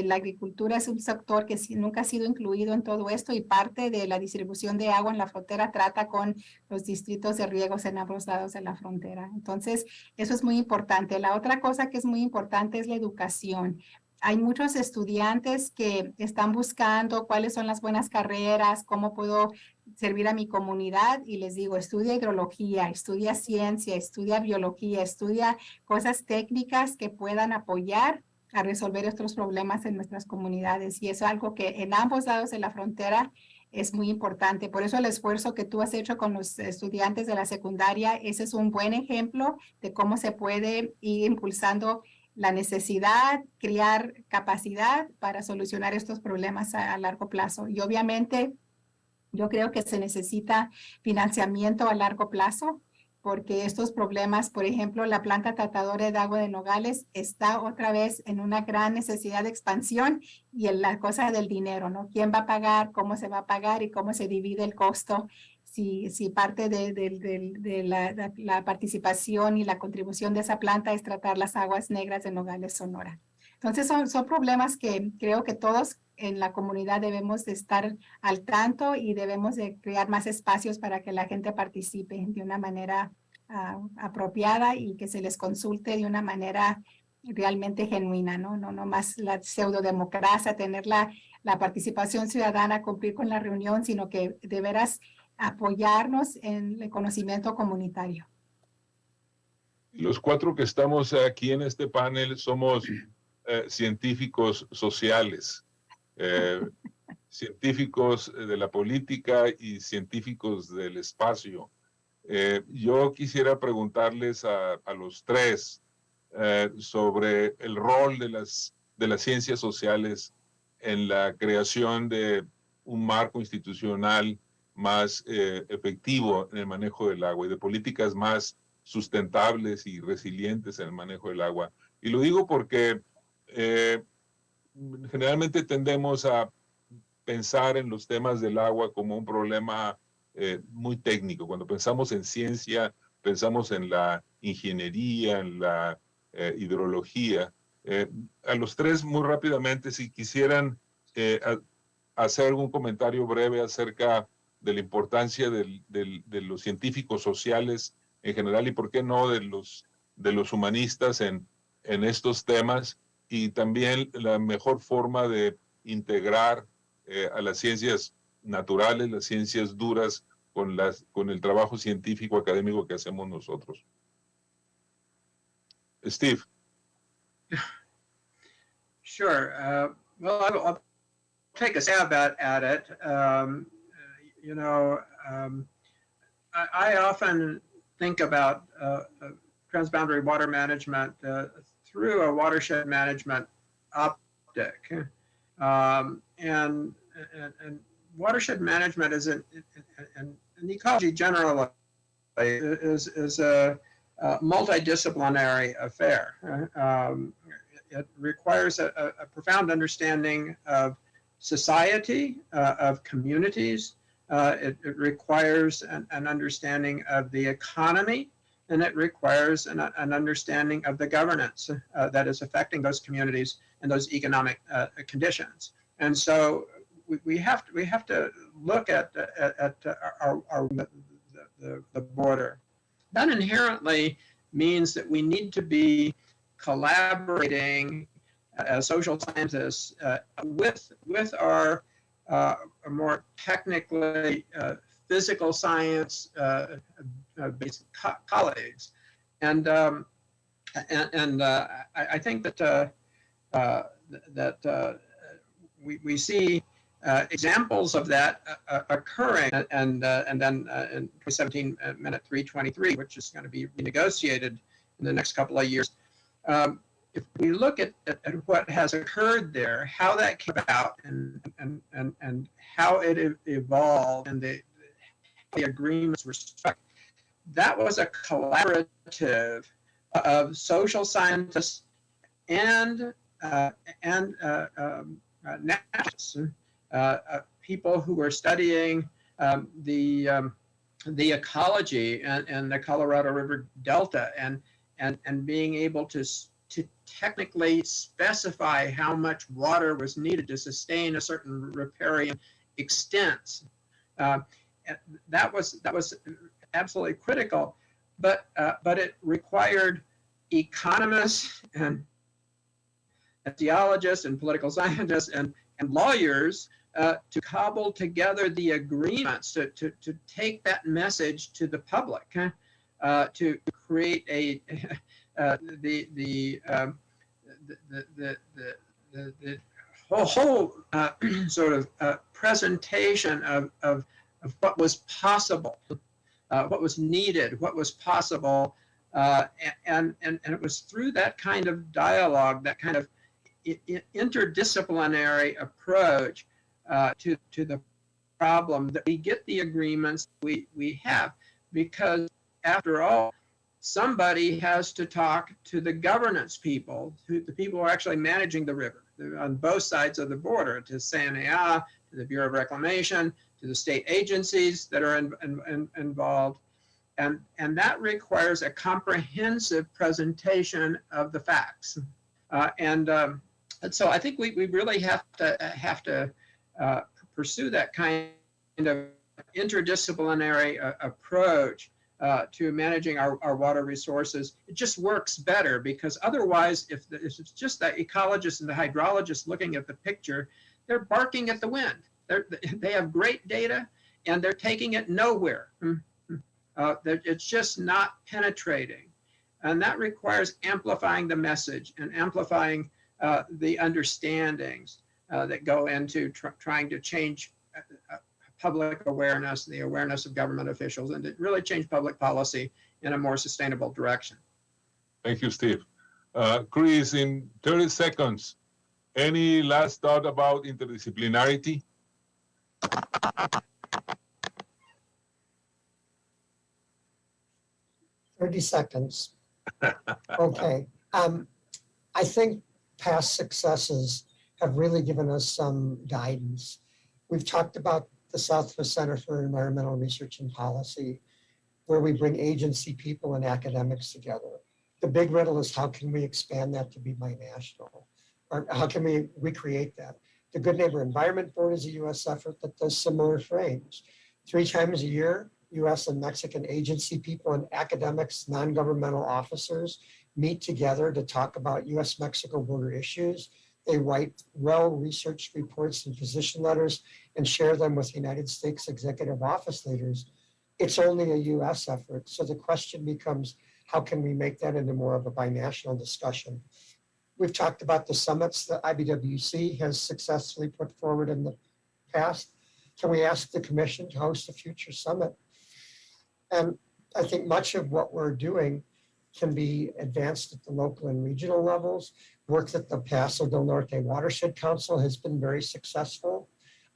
la agricultura es un sector que nunca ha sido incluido en todo esto y parte de la distribución de agua en la frontera trata con los distritos de riegos en ambos lados de la frontera. Entonces, eso es muy importante. La otra cosa que es muy importante es la educación. Hay muchos estudiantes que están buscando cuáles son las buenas carreras, cómo puedo servir a mi comunidad y les digo, estudia hidrología, estudia ciencia, estudia biología, estudia cosas técnicas que puedan apoyar a resolver estos problemas en nuestras comunidades. Y eso es algo que en ambos lados de la frontera es muy importante. Por eso el esfuerzo que tú has hecho con los estudiantes de la secundaria, ese es un buen ejemplo de cómo se puede ir impulsando la necesidad, crear capacidad para solucionar estos problemas a largo plazo. Y obviamente, yo creo que se necesita financiamiento a largo plazo porque estos problemas, por ejemplo, la planta tratadora de agua de Nogales está otra vez en una gran necesidad de expansión y en la cosa del dinero, ¿no? ¿Quién va a pagar? ¿Cómo se va a pagar? ¿Y cómo se divide el costo? Si parte de la participación y la contribución de esa planta es tratar las aguas negras de Nogales, Sonora. Entonces son problemas que creo que todos en la comunidad debemos de estar al tanto y debemos de crear más espacios para que la gente participe de una manera apropiada y que se les consulte de una manera realmente genuina, ¿no? No más la pseudodemocracia, tener la participación ciudadana, cumplir con la reunión, sino que de veras apoyarnos en el conocimiento comunitario. Los cuatro que estamos aquí en este panel somos científicos sociales, científicos de la política y científicos del espacio. Yo quisiera preguntarles a los tres sobre el rol de las ciencias sociales en la creación de un marco institucional más efectivo en el manejo del agua y de políticas más sustentables y resilientes en el manejo del agua. Y lo digo porque generalmente tendemos a pensar en los temas del agua como un problema muy técnico. Cuando pensamos en ciencia, pensamos en la ingeniería, en la hidrología. A los tres, muy rápidamente, si quisieran hacer algún comentario breve acerca de la importancia de los científicos sociales en general y por qué no de los humanistas en estos temas y también la mejor forma de integrar a las ciencias naturales, las ciencias duras con el trabajo científico académico que hacemos nosotros. Steve. Sure. Well, I'll take a stab at it. I often think about transboundary water management through a watershed management optic. And watershed management is an ecology generally is a multidisciplinary affair. It requires a profound understanding of society, of communities. It requires an understanding of the economy, and it requires an understanding of the governance that is affecting those communities and those economic conditions. And so we have to look at the border. That inherently means that we need to be collaborating as social scientists with our more technically physical science based colleagues, and I think that we see examples of that occurring, and then in 2017 Minute 323, which is going to be renegotiated in the next couple of years. If we look at what has occurred there, how that came about, and how it evolved, and the agreements were struck, that was a collaborative of social scientists and naturalists, people who were studying the ecology and the Colorado River Delta, and being able to technically specify how much water was needed to sustain a certain riparian extent. That was absolutely critical, but it required economists and geologists and political scientists and lawyers to cobble together the agreements to take that message to the public, to create the whole sort of presentation of what was possible, what was needed, what was possible, and it was through that kind of dialogue, that kind of interdisciplinary approach to the problem, that we get the agreements we have, because after all, somebody has to talk to the governance people, the people who are actually managing the river on both sides of the border, to SANEA, to the Bureau of Reclamation, to the state agencies that are involved. And that requires a comprehensive presentation of the facts. And so I think we really have to pursue that kind of interdisciplinary approach to managing our water resources. It just works better, because otherwise, if it's just the ecologists and the hydrologists looking at the picture, they're barking at the wind. They have great data, and they're taking it nowhere. It's just not penetrating. And that requires amplifying the message and amplifying the understandings that go into trying to change public awareness, the awareness of government officials, and to really change public policy in a more sustainable direction. Thank you, Steve. Chris, in 30 seconds, any last thought about interdisciplinarity? 30 seconds. Okay. I think past successes have really given us some guidance. We've talked about the Southwest Center for Environmental Research and Policy, where we bring agency people and academics together. The big riddle is, how can we expand that to be binational? Or how can we recreate that? The Good Neighbor Environment Board is a US effort that does similar frames. 3 times a year, US and Mexican agency people and academics, non-governmental officers meet together to talk about US-Mexico border issues. They write well-researched reports and position letters and share them with United States executive office leaders. It's only a US effort. So the question becomes, how can we make that into more of a binational discussion? We've talked about the summits that IBWC has successfully put forward in the past. Can we ask the Commission to host a future summit? And I think much of what we're doing can be advanced at the local and regional levels. Work that the Paso del Norte Watershed Council has been very successful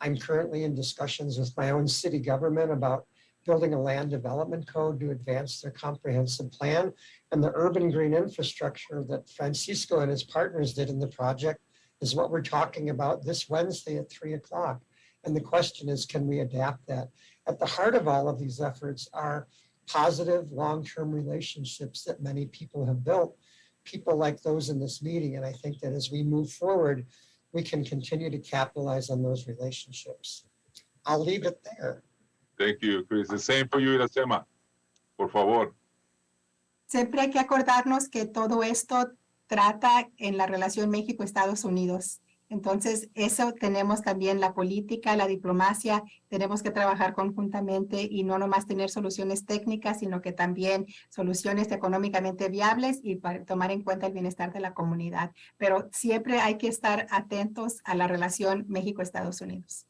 I'm currently in discussions with my own city government about building a land development code to advance their comprehensive plan. And the urban green infrastructure that Francisco and his partners did in the project is what we're talking about this Wednesday at 3 o'clock. And the question is, can we adapt that? At the heart of all of these efforts are positive long-term relationships that many people have built, people like those in this meeting. And I think that as we move forward, we can continue to capitalize on those relationships. I'll leave it there. Thank you, Chris. The same for you, Iracema. Por favor. Siempre hay que acordarnos que todo esto trata en la relación México-Estados Unidos. Entonces, eso tenemos también la política, la diplomacia, tenemos que trabajar conjuntamente y no nomás tener soluciones técnicas, sino que también soluciones económicamente viables y para tomar en cuenta el bienestar de la comunidad. Pero siempre hay que estar atentos a la relación México-Estados Unidos.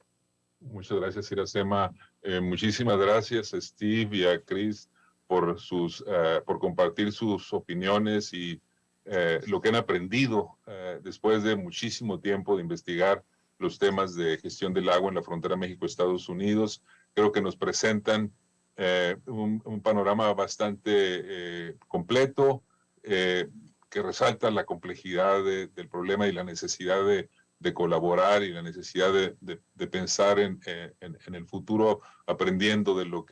Muchas gracias, Iracema. Muchísimas gracias a Steve y a Chris por compartir sus opiniones y lo que han aprendido después de muchísimo tiempo de investigar los temas de gestión del agua en la frontera México-Estados Unidos. Creo que nos presentan un panorama bastante completo que resalta la complejidad del problema y la necesidad de colaborar y la necesidad de pensar en el futuro aprendiendo de lo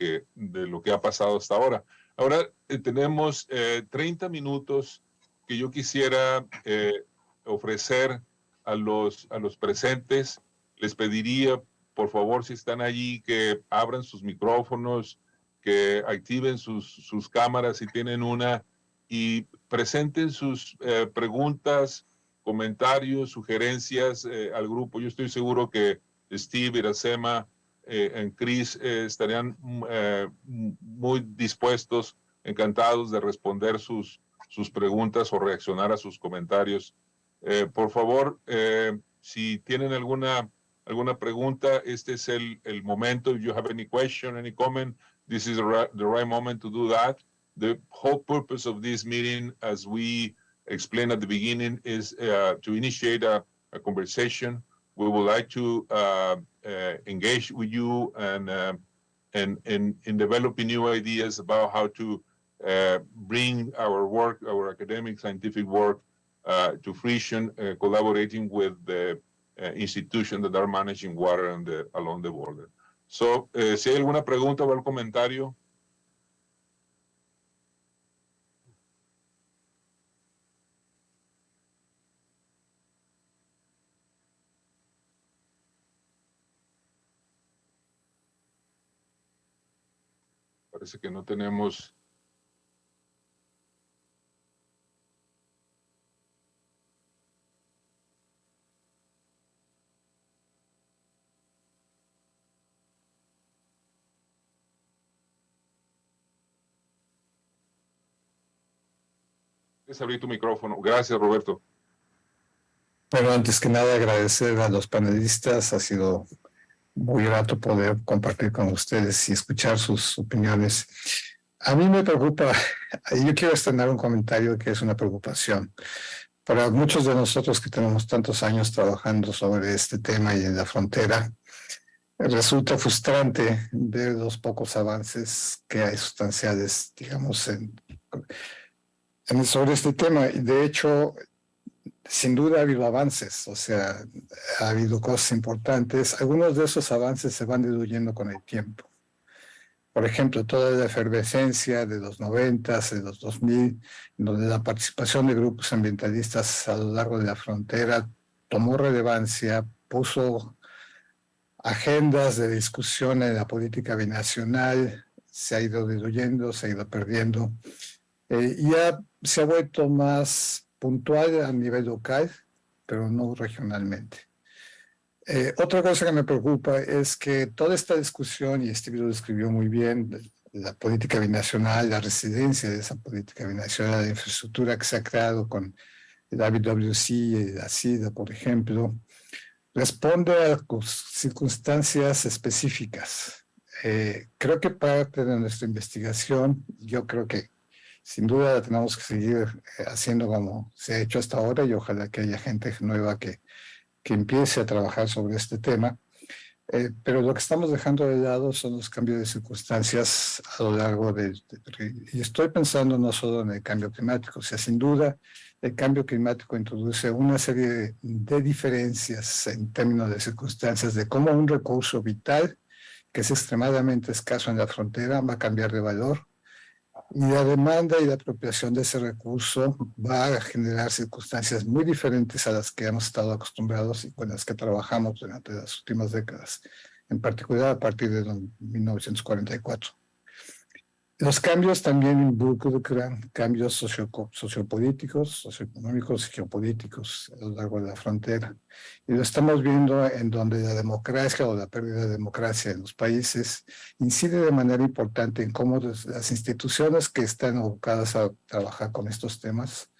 que ha pasado hasta ahora. Ahora tenemos 30 minutos que yo quisiera ofrecer a los presentes. Les pediría, por favor, si están allí, que abran sus micrófonos, que activen sus cámaras si tienen una y presenten sus preguntas, comentarios, sugerencias al grupo. Yo estoy seguro que Steve, Iracema y Chris estarían muy dispuestos, encantados de responder sus preguntas o reaccionar a sus comentarios. Por favor, si tienen alguna pregunta, este es el momento. If you have any question, any comment, this is the right moment to do that. The whole purpose of this meeting, as we explained at the beginning, is to initiate a conversation. We would like to engage with you and developing new ideas about how to bring our work, our academic scientific work to fruition, collaborating with the institutions that are managing water along the border. So, si hay alguna pregunta o algún comentario. Parece que no tenemos. Puedes abrir tu micrófono. Gracias, Roberto. Bueno, antes que nada agradecer a los panelistas. Ha sido muy grato poder compartir con ustedes y escuchar sus opiniones. A mí me preocupa, yo quiero extender un comentario que es una preocupación. Para muchos de nosotros que tenemos tantos años trabajando sobre este tema y en la frontera, resulta frustrante ver los pocos avances que hay sustanciales, digamos, sobre este tema. Y de hecho, sin duda ha habido avances, o sea, ha habido cosas importantes. Algunos de esos avances se van diluyendo con el tiempo. Por ejemplo, toda la efervescencia de los 90s, de los 2000, donde la participación de grupos ambientalistas a lo largo de la frontera tomó relevancia, puso agendas de discusión en la política binacional, se ha ido diluyendo, se ha ido perdiendo. Ya se ha vuelto más puntual a nivel local, pero no regionalmente. Otra cosa que me preocupa es que toda esta discusión, y Steve lo describió muy bien, la política binacional, la residencia de esa política binacional, la infraestructura que se ha creado con el WWC y la SIDA, por ejemplo, responde a circunstancias específicas. Creo que parte de nuestra investigación, yo creo que sin duda tenemos que seguir haciendo como se ha hecho hasta ahora y ojalá que haya gente nueva que empiece a trabajar sobre este tema. Pero lo que estamos dejando de lado son los cambios de circunstancias a lo largo y estoy pensando no solo en el cambio climático, o sea, sin duda el cambio climático introduce una serie de diferencias en términos de circunstancias de cómo un recurso vital que es extremadamente escaso en la frontera va a cambiar de valor. Y la demanda y la apropiación de ese recurso va a generar circunstancias muy diferentes a las que hemos estado acostumbrados y con las que trabajamos durante las últimas décadas, en particular a partir de 1944. Los cambios también involucran cambios sociopolíticos, socioeconómicos y geopolíticos a lo largo de la frontera. Y lo estamos viendo en donde la democracia o la pérdida de democracia en los países incide de manera importante en cómo las instituciones que están abocadas a trabajar con estos temas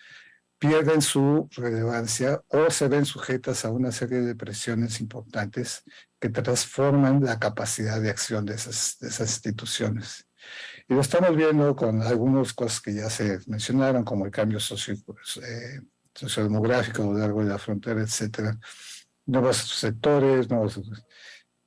pierden su relevancia o se ven sujetas a una serie de presiones importantes que transforman la capacidad de acción de esas instituciones. Y lo estamos viendo con algunas cosas que ya se mencionaron, como el cambio sociodemográfico a lo largo de la frontera, etcétera. Nuevos sectores,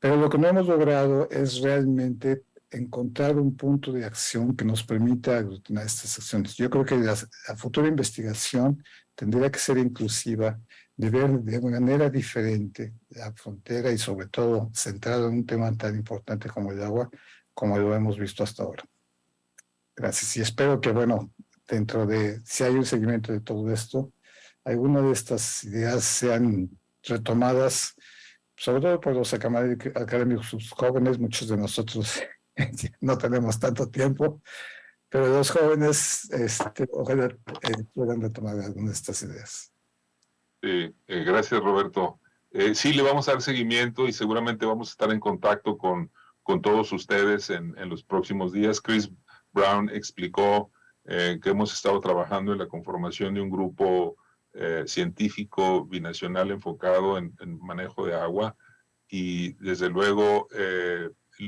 pero lo que no hemos logrado es realmente encontrar un punto de acción que nos permita aglutinar estas acciones. Yo creo que la futura investigación tendría que ser inclusiva, de ver de manera diferente la frontera y sobre todo centrado en un tema tan importante como el agua, como lo hemos visto hasta ahora. Gracias. Y espero que, bueno, si hay un seguimiento de todo esto, algunas de estas ideas sean retomadas, sobre todo por los académicos jóvenes. Muchos de nosotros no tenemos tanto tiempo, pero los jóvenes ojalá puedan retomar algunas de estas ideas. Gracias, Roberto. Sí, le vamos a dar seguimiento y seguramente vamos a estar en contacto con todos ustedes en los próximos días. Chris Brown explicó que hemos estado trabajando en la conformación de un grupo científico binacional enfocado en manejo de agua y desde luego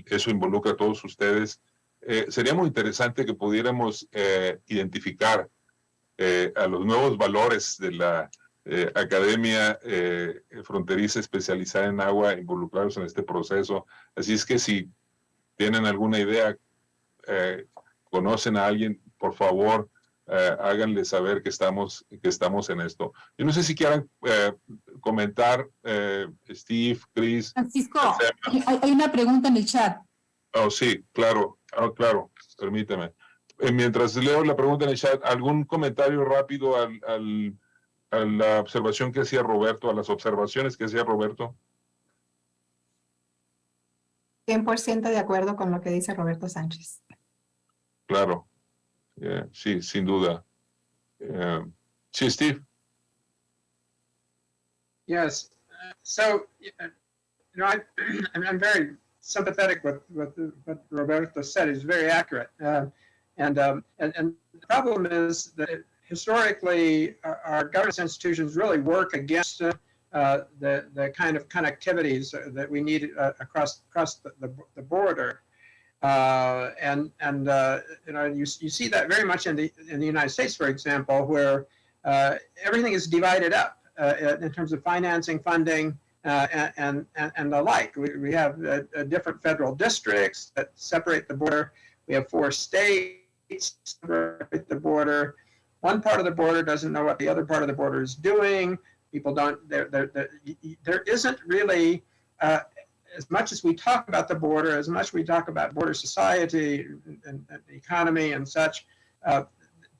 eso involucra a todos ustedes. Sería muy interesante que pudiéramos identificar a los nuevos valores de la academia fronteriza especializada en agua involucrados en este proceso. Así es que si tienen alguna idea, conocen a alguien, por favor, háganle saber que estamos en esto. Yo no sé si quieran comentar, Steve, Chris. Francisco, hay una pregunta en el chat. Oh, sí, claro, claro, permíteme. Mientras leo la pregunta en el chat, ¿algún comentario rápido a la observación que hacía Roberto, a las observaciones que hacía Roberto? 100% de acuerdo con lo que dice Roberto Sánchez. Claro, sí, sin duda. Sí, Steve. Yes. So, I'm very sympathetic with what Roberto said. He's very accurate. And the problem is that historically, our governance institutions really work against the kind of connectivities that we need across the border. You see that very much in the United States, for example, where everything is divided up in terms of financing, funding, and the like. We have different federal districts that separate the border. We have 4 states separate the border. One part of the border doesn't know what the other part of the border is doing. People don't. There isn't really. As much as we talk about the border, as much as we talk about border society and the economy and such,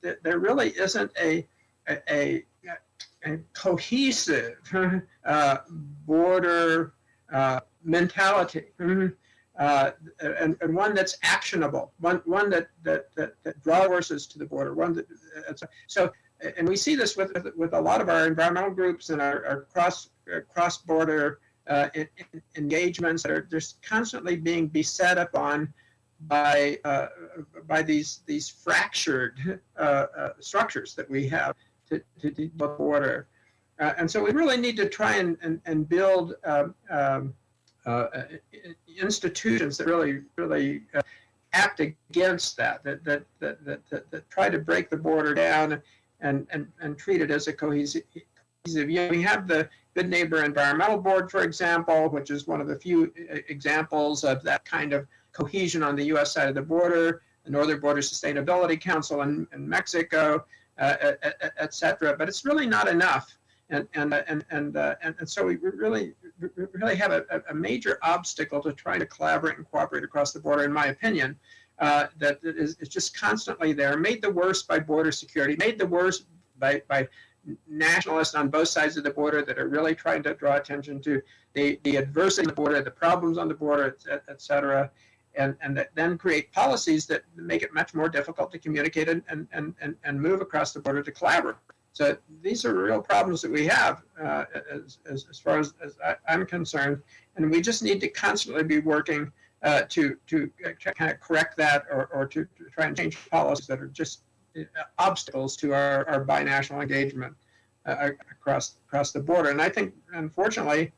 there really isn't a cohesive border mentality, and one that's actionable, one that draws horses to the border. And we see this with a lot of our environmental groups and our cross-border engagements that are just constantly being beset upon by these fractured structures that we have to the border. And so we really need to try and build institutions that really act against that try to break the border down and treat it as a cohesive. We have Good Neighbor Environmental Board, for example, which is one of the few examples of that kind of cohesion on the U.S. side of the border, the Northern Border Sustainability Council in Mexico, et cetera. But it's really not enough. And so we really have a major obstacle to trying to collaborate and cooperate across the border, in my opinion, that is just constantly there, made the worse by border security, made the worse by nationalists on both sides of the border that are really trying to draw attention to the adversity on the border, the problems on the border, et cetera, and that then create policies that make it much more difficult to communicate and move across the border to collaborate. So these are real problems that we have as far as I'm concerned, and we just need to constantly be working to kind of correct that or to try and change policies that are just obstacles to our binational engagement across the border. And I think, unfortunately,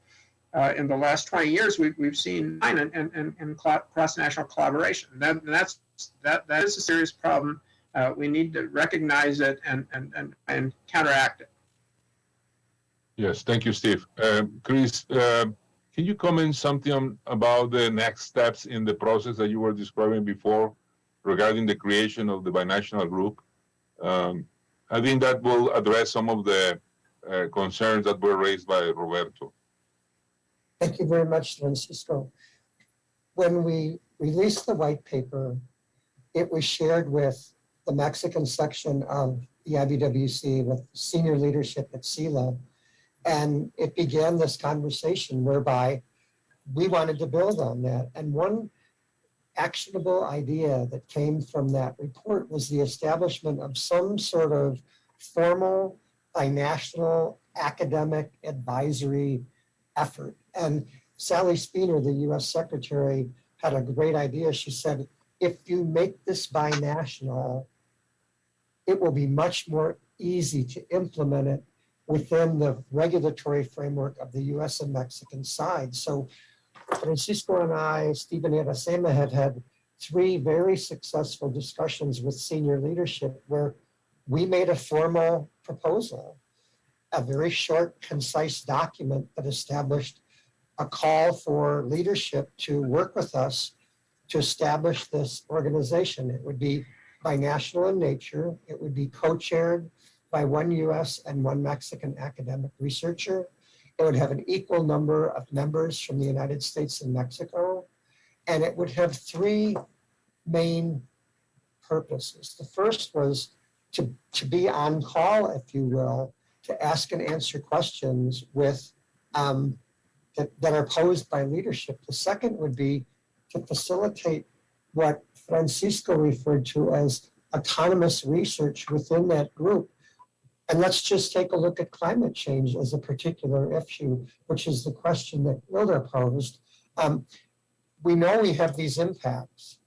in the last 20 years, we've seen in cross-national collaboration. That is a serious problem. We need to recognize it and counteract it. Yes, thank you, Steve. Chris, can you comment something about the next steps in the process that you were describing before regarding the creation of the binational group? I think that will address some of the concerns that were raised by Roberto. Thank you very much, Francisco. When we released the white paper, it was shared with the Mexican section of the IBWC with senior leadership at SILA. And it began this conversation whereby we wanted to build on that. And one actionable idea that came from that report was the establishment of some sort of formal binational academic advisory effort. And Sally Speener, the US Secretary, had a great idea. She said, if you make this binational, it will be much more easy to implement it within the regulatory framework of the US and Mexican side. So Francisco and I, Stephen Iracema, have had 3 very successful discussions with senior leadership where we made a formal proposal, a very short, concise document that established a call for leadership to work with us to establish this organization. It would be binational in nature. It would be co-chaired by 1 US and 1 Mexican academic researcher. It would have an equal number of members from the United States and Mexico. And it would have 3 main purposes. The first was to be on call, if you will, to ask and answer questions with that are posed by leadership. The second would be to facilitate what Francisco referred to as autonomous research within that group. And let's just take a look at climate change as a particular issue, which is the question that Hilda posed. We know we have these impacts.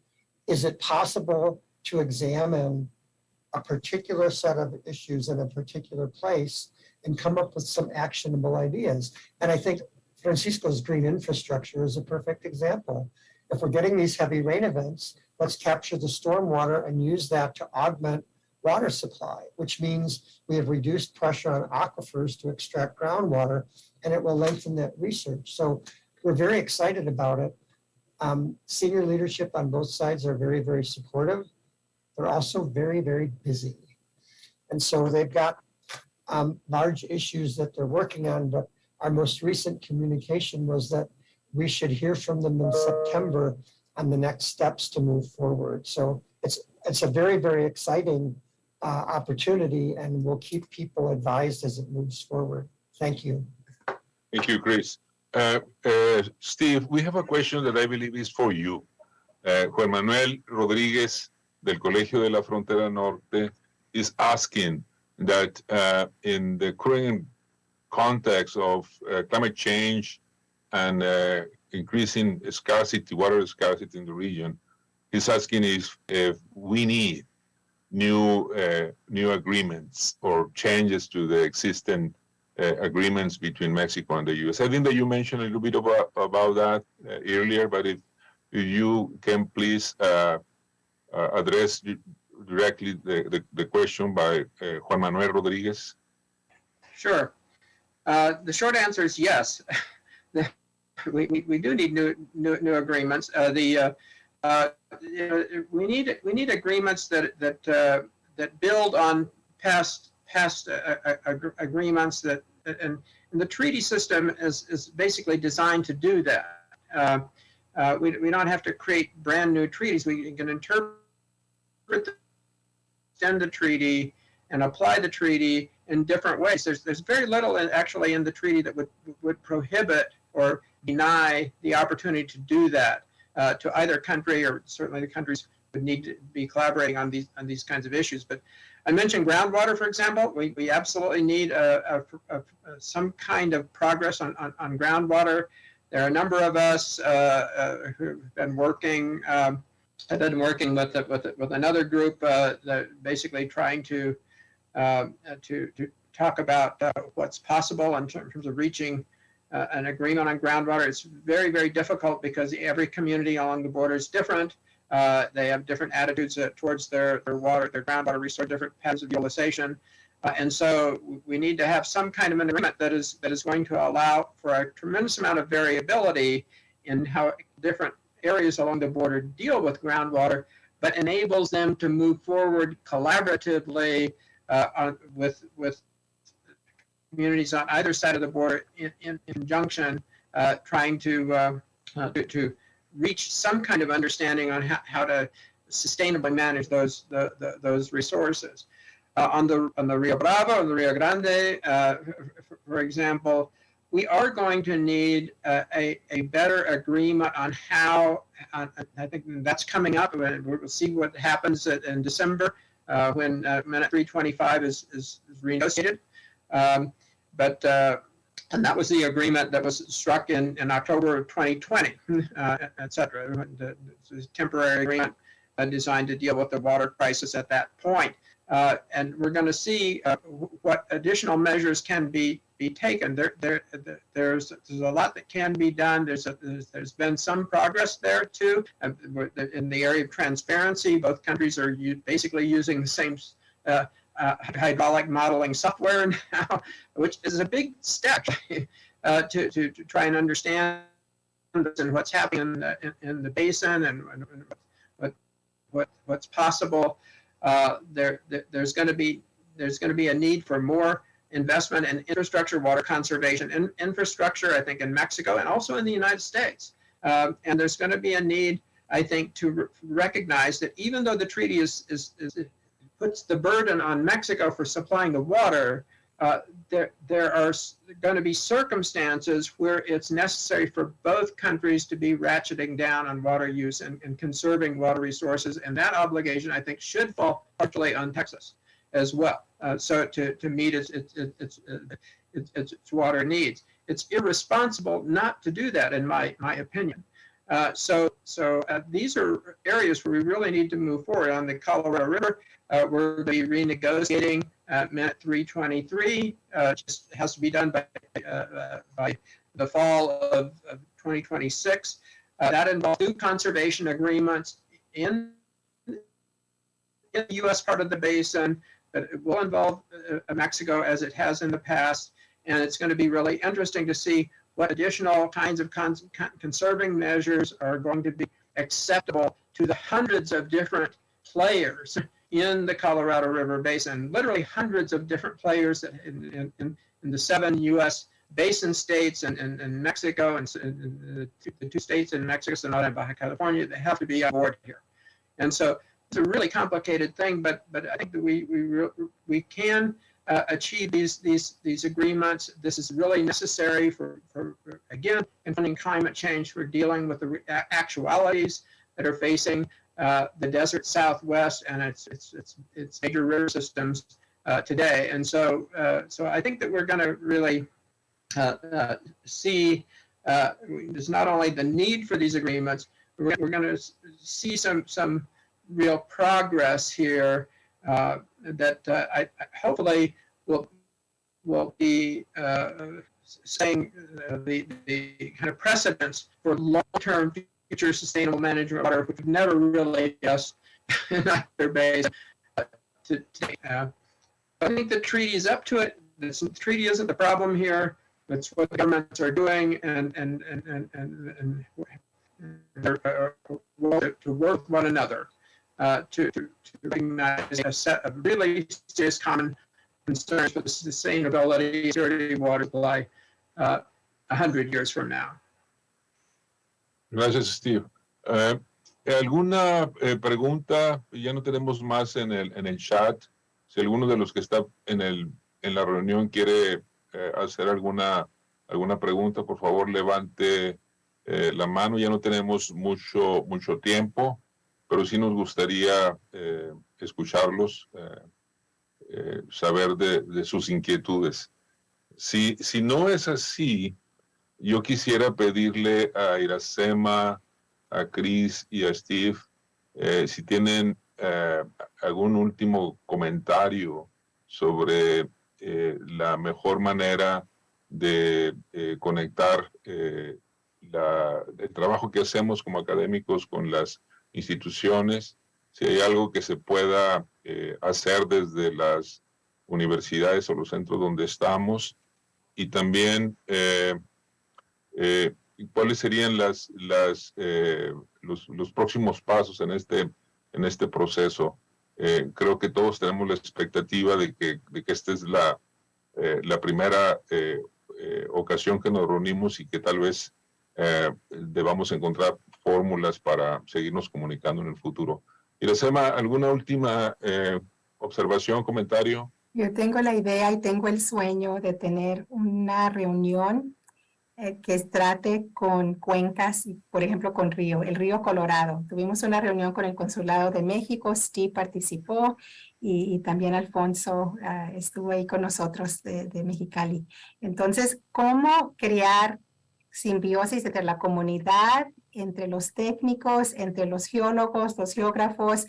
Is it possible to examine a particular set of issues in a particular place and come up with some actionable ideas? And I think Francisco's green infrastructure is a perfect example. If we're getting these heavy rain events, let's capture the stormwater and use that to augment water supply, which means we have reduced pressure on aquifers to extract groundwater, and it will lengthen that research. So we're very excited about it. Senior leadership on both sides are very, very supportive. They're also very, very busy. And so they've got large issues that they're working on, but our most recent communication was that we should hear from them in September on the next steps to move forward. So it's a very, very exciting opportunity, and we'll keep people advised as it moves forward. Thank you. Thank you, Chris. Steve, we have a question that I believe is for you. Juan Manuel Rodríguez del Colegio de la Frontera Norte is asking that in the current context of climate change and increasing scarcity, water scarcity in the region, he's asking if we need new agreements or changes to the existing agreements between Mexico and the U.S. I think that you mentioned a little bit about that earlier, but if you can please address directly the question by Juan Manuel Rodríguez. Sure. The short answer is yes. we do need new agreements. We need agreements that build on past agreements and the treaty system is basically designed to do that. We don't have to create brand new treaties. We can interpret extend the treaty and apply the treaty in different ways. There's very little actually in the treaty that would prohibit or deny the opportunity to do that to either country, or certainly the countries would need to be collaborating on these kinds of issues. But I mentioned groundwater, for example. We absolutely need some kind of progress on groundwater. There are a number of us who've been working. I've been working with another group that basically trying to talk about what's possible in terms of reaching an agreement on groundwater. It's very, very difficult because every community along the border is different. They have different attitudes towards their groundwater resource, different patterns of utilization. And so we need to have some kind of an agreement that is going to allow for a tremendous amount of variability in how different areas along the border deal with groundwater, but enables them to move forward collaboratively with communities on either side of the border in conjunction, trying to reach some kind of understanding on how to sustainably manage those resources. On the Rio Bravo and the Rio Grande, for example, we are going to need a better agreement on how, I think that's coming up. We'll see what happens in December when Minute 325 is renegotiated. And that was the agreement that was struck in October of 2020, et cetera. It's a temporary agreement designed to deal with the water crisis at that point. And we're going to see what additional measures can be taken. There's a lot that can be done. There's been some progress there too. In the area of transparency, both countries are basically using the same hydraulic modeling software now, which is a big step to try and understand what's happening in the basin and what's possible. There's going to be a need for more investment in infrastructure, water conservation, and infrastructure, I think, in Mexico and also in the United States. And there's going to be a need, I think, to recognize that even though the treaty puts the burden on Mexico for supplying the water, there are going to be circumstances where it's necessary for both countries to be ratcheting down on water use and conserving water resources. And that obligation, I think, should fall partially on Texas as well, so to meet its water needs. It's irresponsible not to do that, in my opinion. So these are areas where we really need to move forward. On the Colorado River, we're going to be renegotiating Minute 323. Just has to be done by the fall of 2026. That involves new conservation agreements in the U.S. part of the basin, but it will involve Mexico as it has in the past. And it's going to be really interesting to see what additional kinds of conserving measures are going to be acceptable to the hundreds of different players in the Colorado River Basin, literally hundreds of different players in the 7 U.S. basin states and Mexico and the 2 states in Mexico, Sonora and Baja California, that have to be on board here. And so it's a really complicated thing, but I think that we can achieve these agreements. This is really necessary for again, confronting climate change. We're dealing with the actualities that are facing the desert Southwest and its major river systems today. And so I think that we're going to really see there's not only the need for these agreements, we're going to see some real progress here that I hopefully will be setting the kind of precedents for long-term future sustainable management of water, which we've never really just in either basin to take. I think the treaty is up to it. the treaty isn't the problem here. It's what the governments are doing, and to work with one another to recognize a set of really serious common concerns for the sustainability, security of water supply 100 years from now. Gracias, Steve. ¿Alguna pregunta? Ya no tenemos más en el chat. Si alguno de los que está en la reunión quiere hacer alguna pregunta, por favor levante la mano. Ya no tenemos mucho tiempo, pero sí nos gustaría escucharlos, saber de sus inquietudes. Si no es así, yo quisiera pedirle a Iracema, a Chris y a Steve si tienen algún último comentario sobre la mejor manera de conectar el trabajo que hacemos como académicos con las instituciones, si hay algo que se pueda hacer desde las universidades o los centros donde estamos, y también cuáles serían los próximos pasos en este proceso. Creo que todos tenemos la expectativa de que esta es la primera ocasión que nos reunimos y que tal vez debamos encontrar fórmulas para seguirnos comunicando en el futuro. Iracema, ¿alguna última observación, comentario? Yo tengo la idea y tengo el sueño de tener una reunión que trate con cuencas, por ejemplo, con el río Colorado. Tuvimos una reunión con el Consulado de México, Steve participó y también Alfonso estuvo ahí con nosotros de Mexicali. Entonces, ¿cómo crear simbiosis entre la comunidad, entre los técnicos, entre los geólogos, los geógrafos,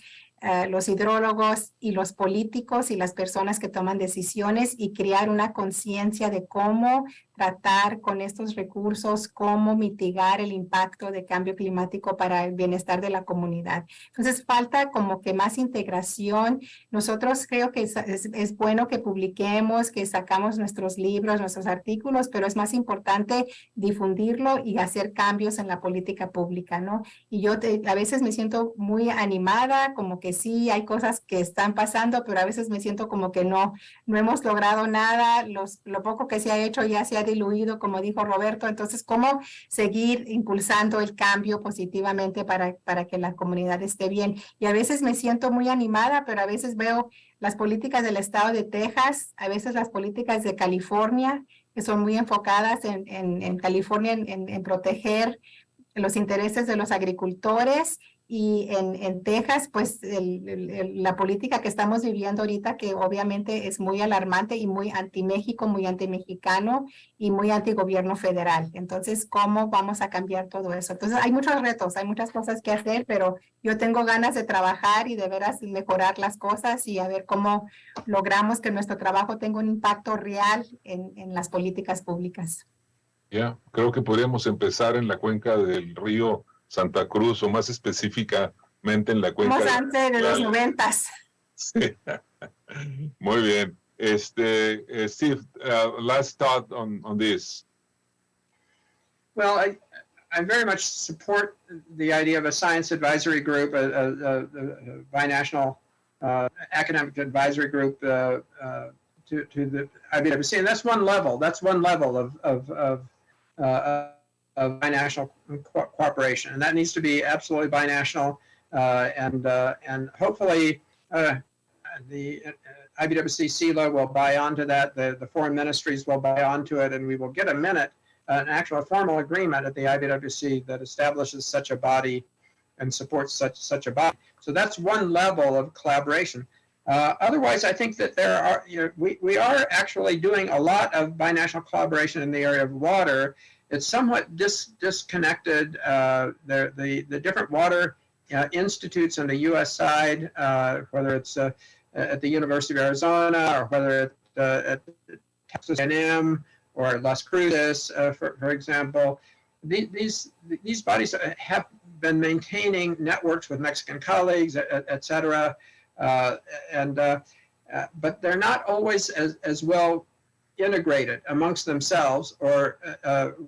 los hidrólogos y los políticos y las personas que toman decisiones, y crear una conciencia de cómo tratar con estos recursos, cómo mitigar el impacto de cambio climático para el bienestar de la comunidad? Entonces falta como que más integración. Nosotros creo que es bueno que publiquemos, que sacamos nuestros libros, nuestros artículos, pero es más importante difundirlo y hacer cambios en la política pública, ¿no? Y yo a veces me siento muy animada, como que sí, hay cosas que están pasando, pero a veces me siento como que no hemos logrado nada, lo poco que se ha hecho ya se ha diluido, como dijo Roberto. Entonces, ¿cómo seguir impulsando el cambio positivamente para que la comunidad esté bien? Y a veces me siento muy animada, pero a veces veo las políticas del estado de Texas, a veces las políticas de California, que son muy enfocadas en California, en proteger los intereses de los agricultores, y en Texas, pues la política que estamos viviendo ahorita, que obviamente es muy alarmante y muy anti-México, muy anti-mexicano y muy anti-gobierno federal. Entonces, ¿cómo vamos a cambiar todo eso? Entonces, hay muchos retos, hay muchas cosas que hacer, pero yo tengo ganas de trabajar y de veras mejorar las cosas y a ver cómo logramos que nuestro trabajo tenga un impacto real en las políticas públicas. Ya, creo que podríamos empezar en la cuenca del río Santa Cruz, o más específicamente en la cuenca. Como antes de los 90s. Sí. Muy bien. Steve, last thought on this. Well, I very much support the idea of a science advisory group, a binational academic advisory group to the IBWC, and that's one level. That's one level of binational cooperation, and that needs to be absolutely binational, and hopefully the IBWC CELA will buy onto that, the foreign ministries will buy onto it, and we will get an actual formal agreement at the IBWC that establishes such a body and supports such a body. So that's one level of collaboration. Otherwise, I think that there are, we are actually doing a lot of binational collaboration in the area of water. It's somewhat disconnected. The different water institutes on the U.S. side, whether it's at the University of Arizona or whether it's at Texas A&M or Las Cruces, for example, these bodies have been maintaining networks with Mexican colleagues, et cetera, but they're not always as well integrated amongst themselves or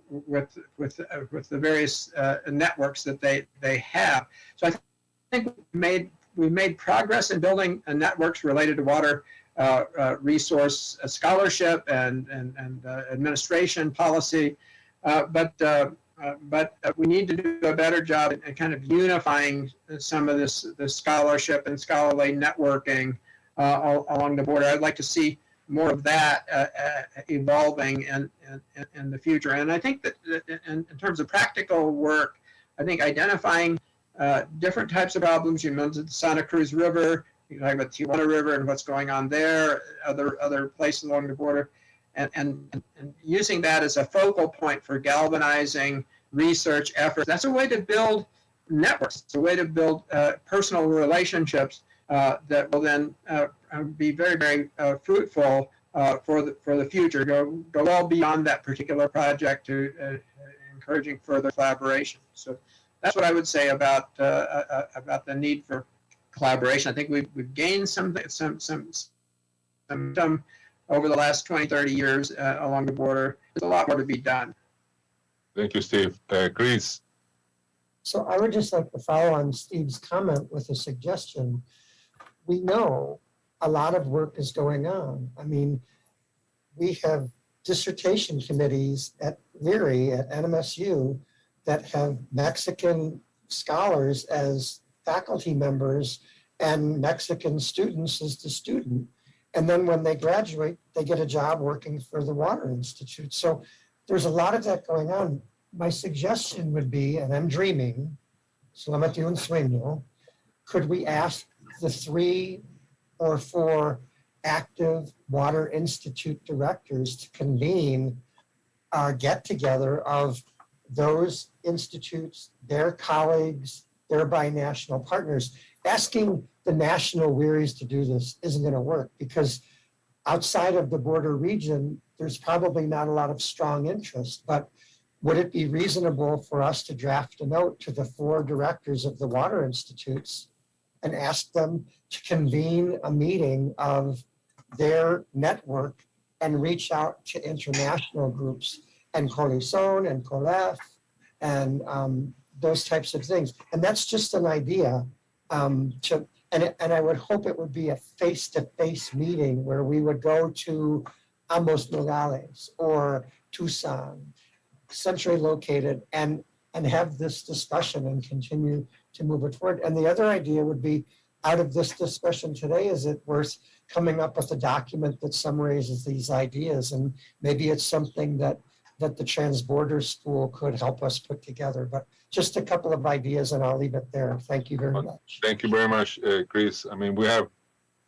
with the various networks that they have. So I think we made progress in building networks related to water resource scholarship and administration policy, but we need to do a better job in kind of unifying some of this scholarship and scholarly networking along the border. I'd like to see more of that evolving in the future. And I think that in terms of practical work, I think identifying different types of problems. You mentioned the Santa Cruz River, you talk about the Tijuana River and what's going on there, other places along the border, and using that as a focal point for galvanizing research efforts. That's a way to build networks. It's a way to build personal relationships that will then be very, very fruitful for the future. Go well beyond that particular project to encouraging further collaboration. So that's what I would say about the need for collaboration. I think we've gained some over the last 20, 30 years along the border. There's a lot more to be done. Thank you, Steve. Chris. So I would just like to follow on Steve's comment with a suggestion. We know a lot of work is going on. I mean, we have dissertation committees at Leary, at NMSU, that have Mexican scholars as faculty members and Mexican students as the student. And then when they graduate, they get a job working for the Water Institute. So there's a lot of that going on. My suggestion would be, and I'm dreaming, solamente un sueño, could we ask the 3 or 4 active Water Institute directors to convene a get-together of those institutes, their colleagues, their binational partners. Asking the national WERIs to do this isn't going to work because outside of the border region, there's probably not a lot of strong interest. But would it be reasonable for us to draft a note to the 4 directors of the Water Institutes and ask them to convene a meeting of their network and reach out to international groups and Colegio and Colef and those types of things? And that's just an idea. And I would hope it would be a face-to-face meeting where we would go to Ambos Nogales or Tucson, centrally located, and have this discussion and continue to move it forward. And the other idea would be, out of this discussion today, is it worth coming up with a document that summarizes these ideas? And maybe it's something that the Transborder School could help us put together. But just a couple of ideas, and I'll leave it there. Thank you very much. Thank you very much, Chris. I mean, we have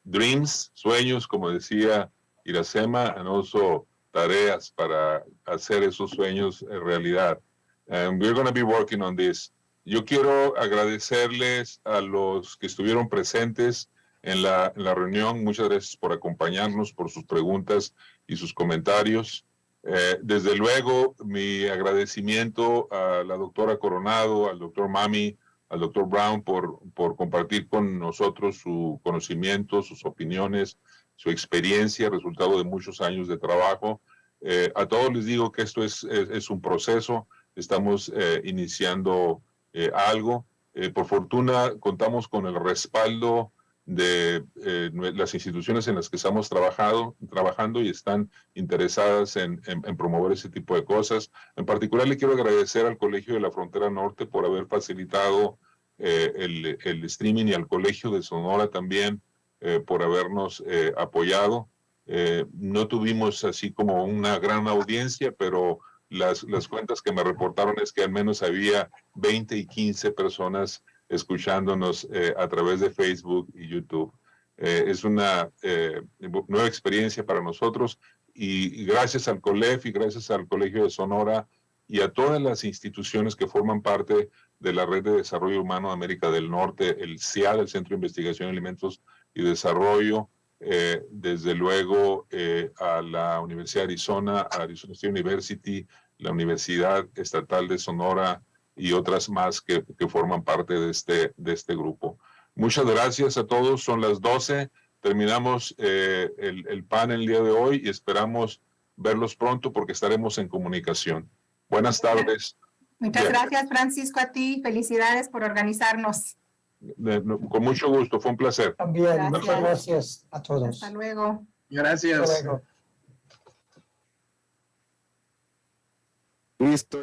dreams, sueños, como decía Iracema, and also tareas para hacer esos sueños realidad. And we're going to be working on this. Yo quiero agradecerles a los que estuvieron presentes en la reunión. Muchas gracias por acompañarnos, por sus preguntas y sus comentarios. Desde luego, mi agradecimiento a la doctora Coronado, al doctor Mami, al doctor Brown por compartir con nosotros su conocimiento, sus opiniones, su experiencia, resultado de muchos años de trabajo. A todos les digo que esto es un proceso, estamos iniciando algo. Por fortuna, contamos con el respaldo de las instituciones en las que estamos trabajando y están interesadas en promover ese tipo de cosas. En particular, le quiero agradecer al Colegio de la Frontera Norte por haber facilitado el streaming y al Colegio de Sonora también por habernos apoyado. No tuvimos así como una gran audiencia, pero las cuentas que me reportaron es que al menos había 20 y 15 personas escuchándonos a través de Facebook y YouTube. Es una nueva experiencia para nosotros y gracias al Colef y gracias al Colegio de Sonora y a todas las instituciones que forman parte de la Red de Desarrollo Humano de América del Norte, el CIAD, el Centro de Investigación de Alimentos y Desarrollo, desde luego a la Universidad de Arizona, a Arizona State University, la Universidad Estatal de Sonora, y otras más que forman parte de este grupo. Muchas gracias a todos. Son las 12. Terminamos el panel el día de hoy y esperamos verlos pronto porque estaremos en comunicación. Buenas tardes. Muchas Bien. gracias, Francisco, a ti. Felicidades por organizarnos. Con mucho gusto, fue un placer. También, Gracias. muchas gracias a todos. Hasta luego. Gracias. Hasta luego. Listo.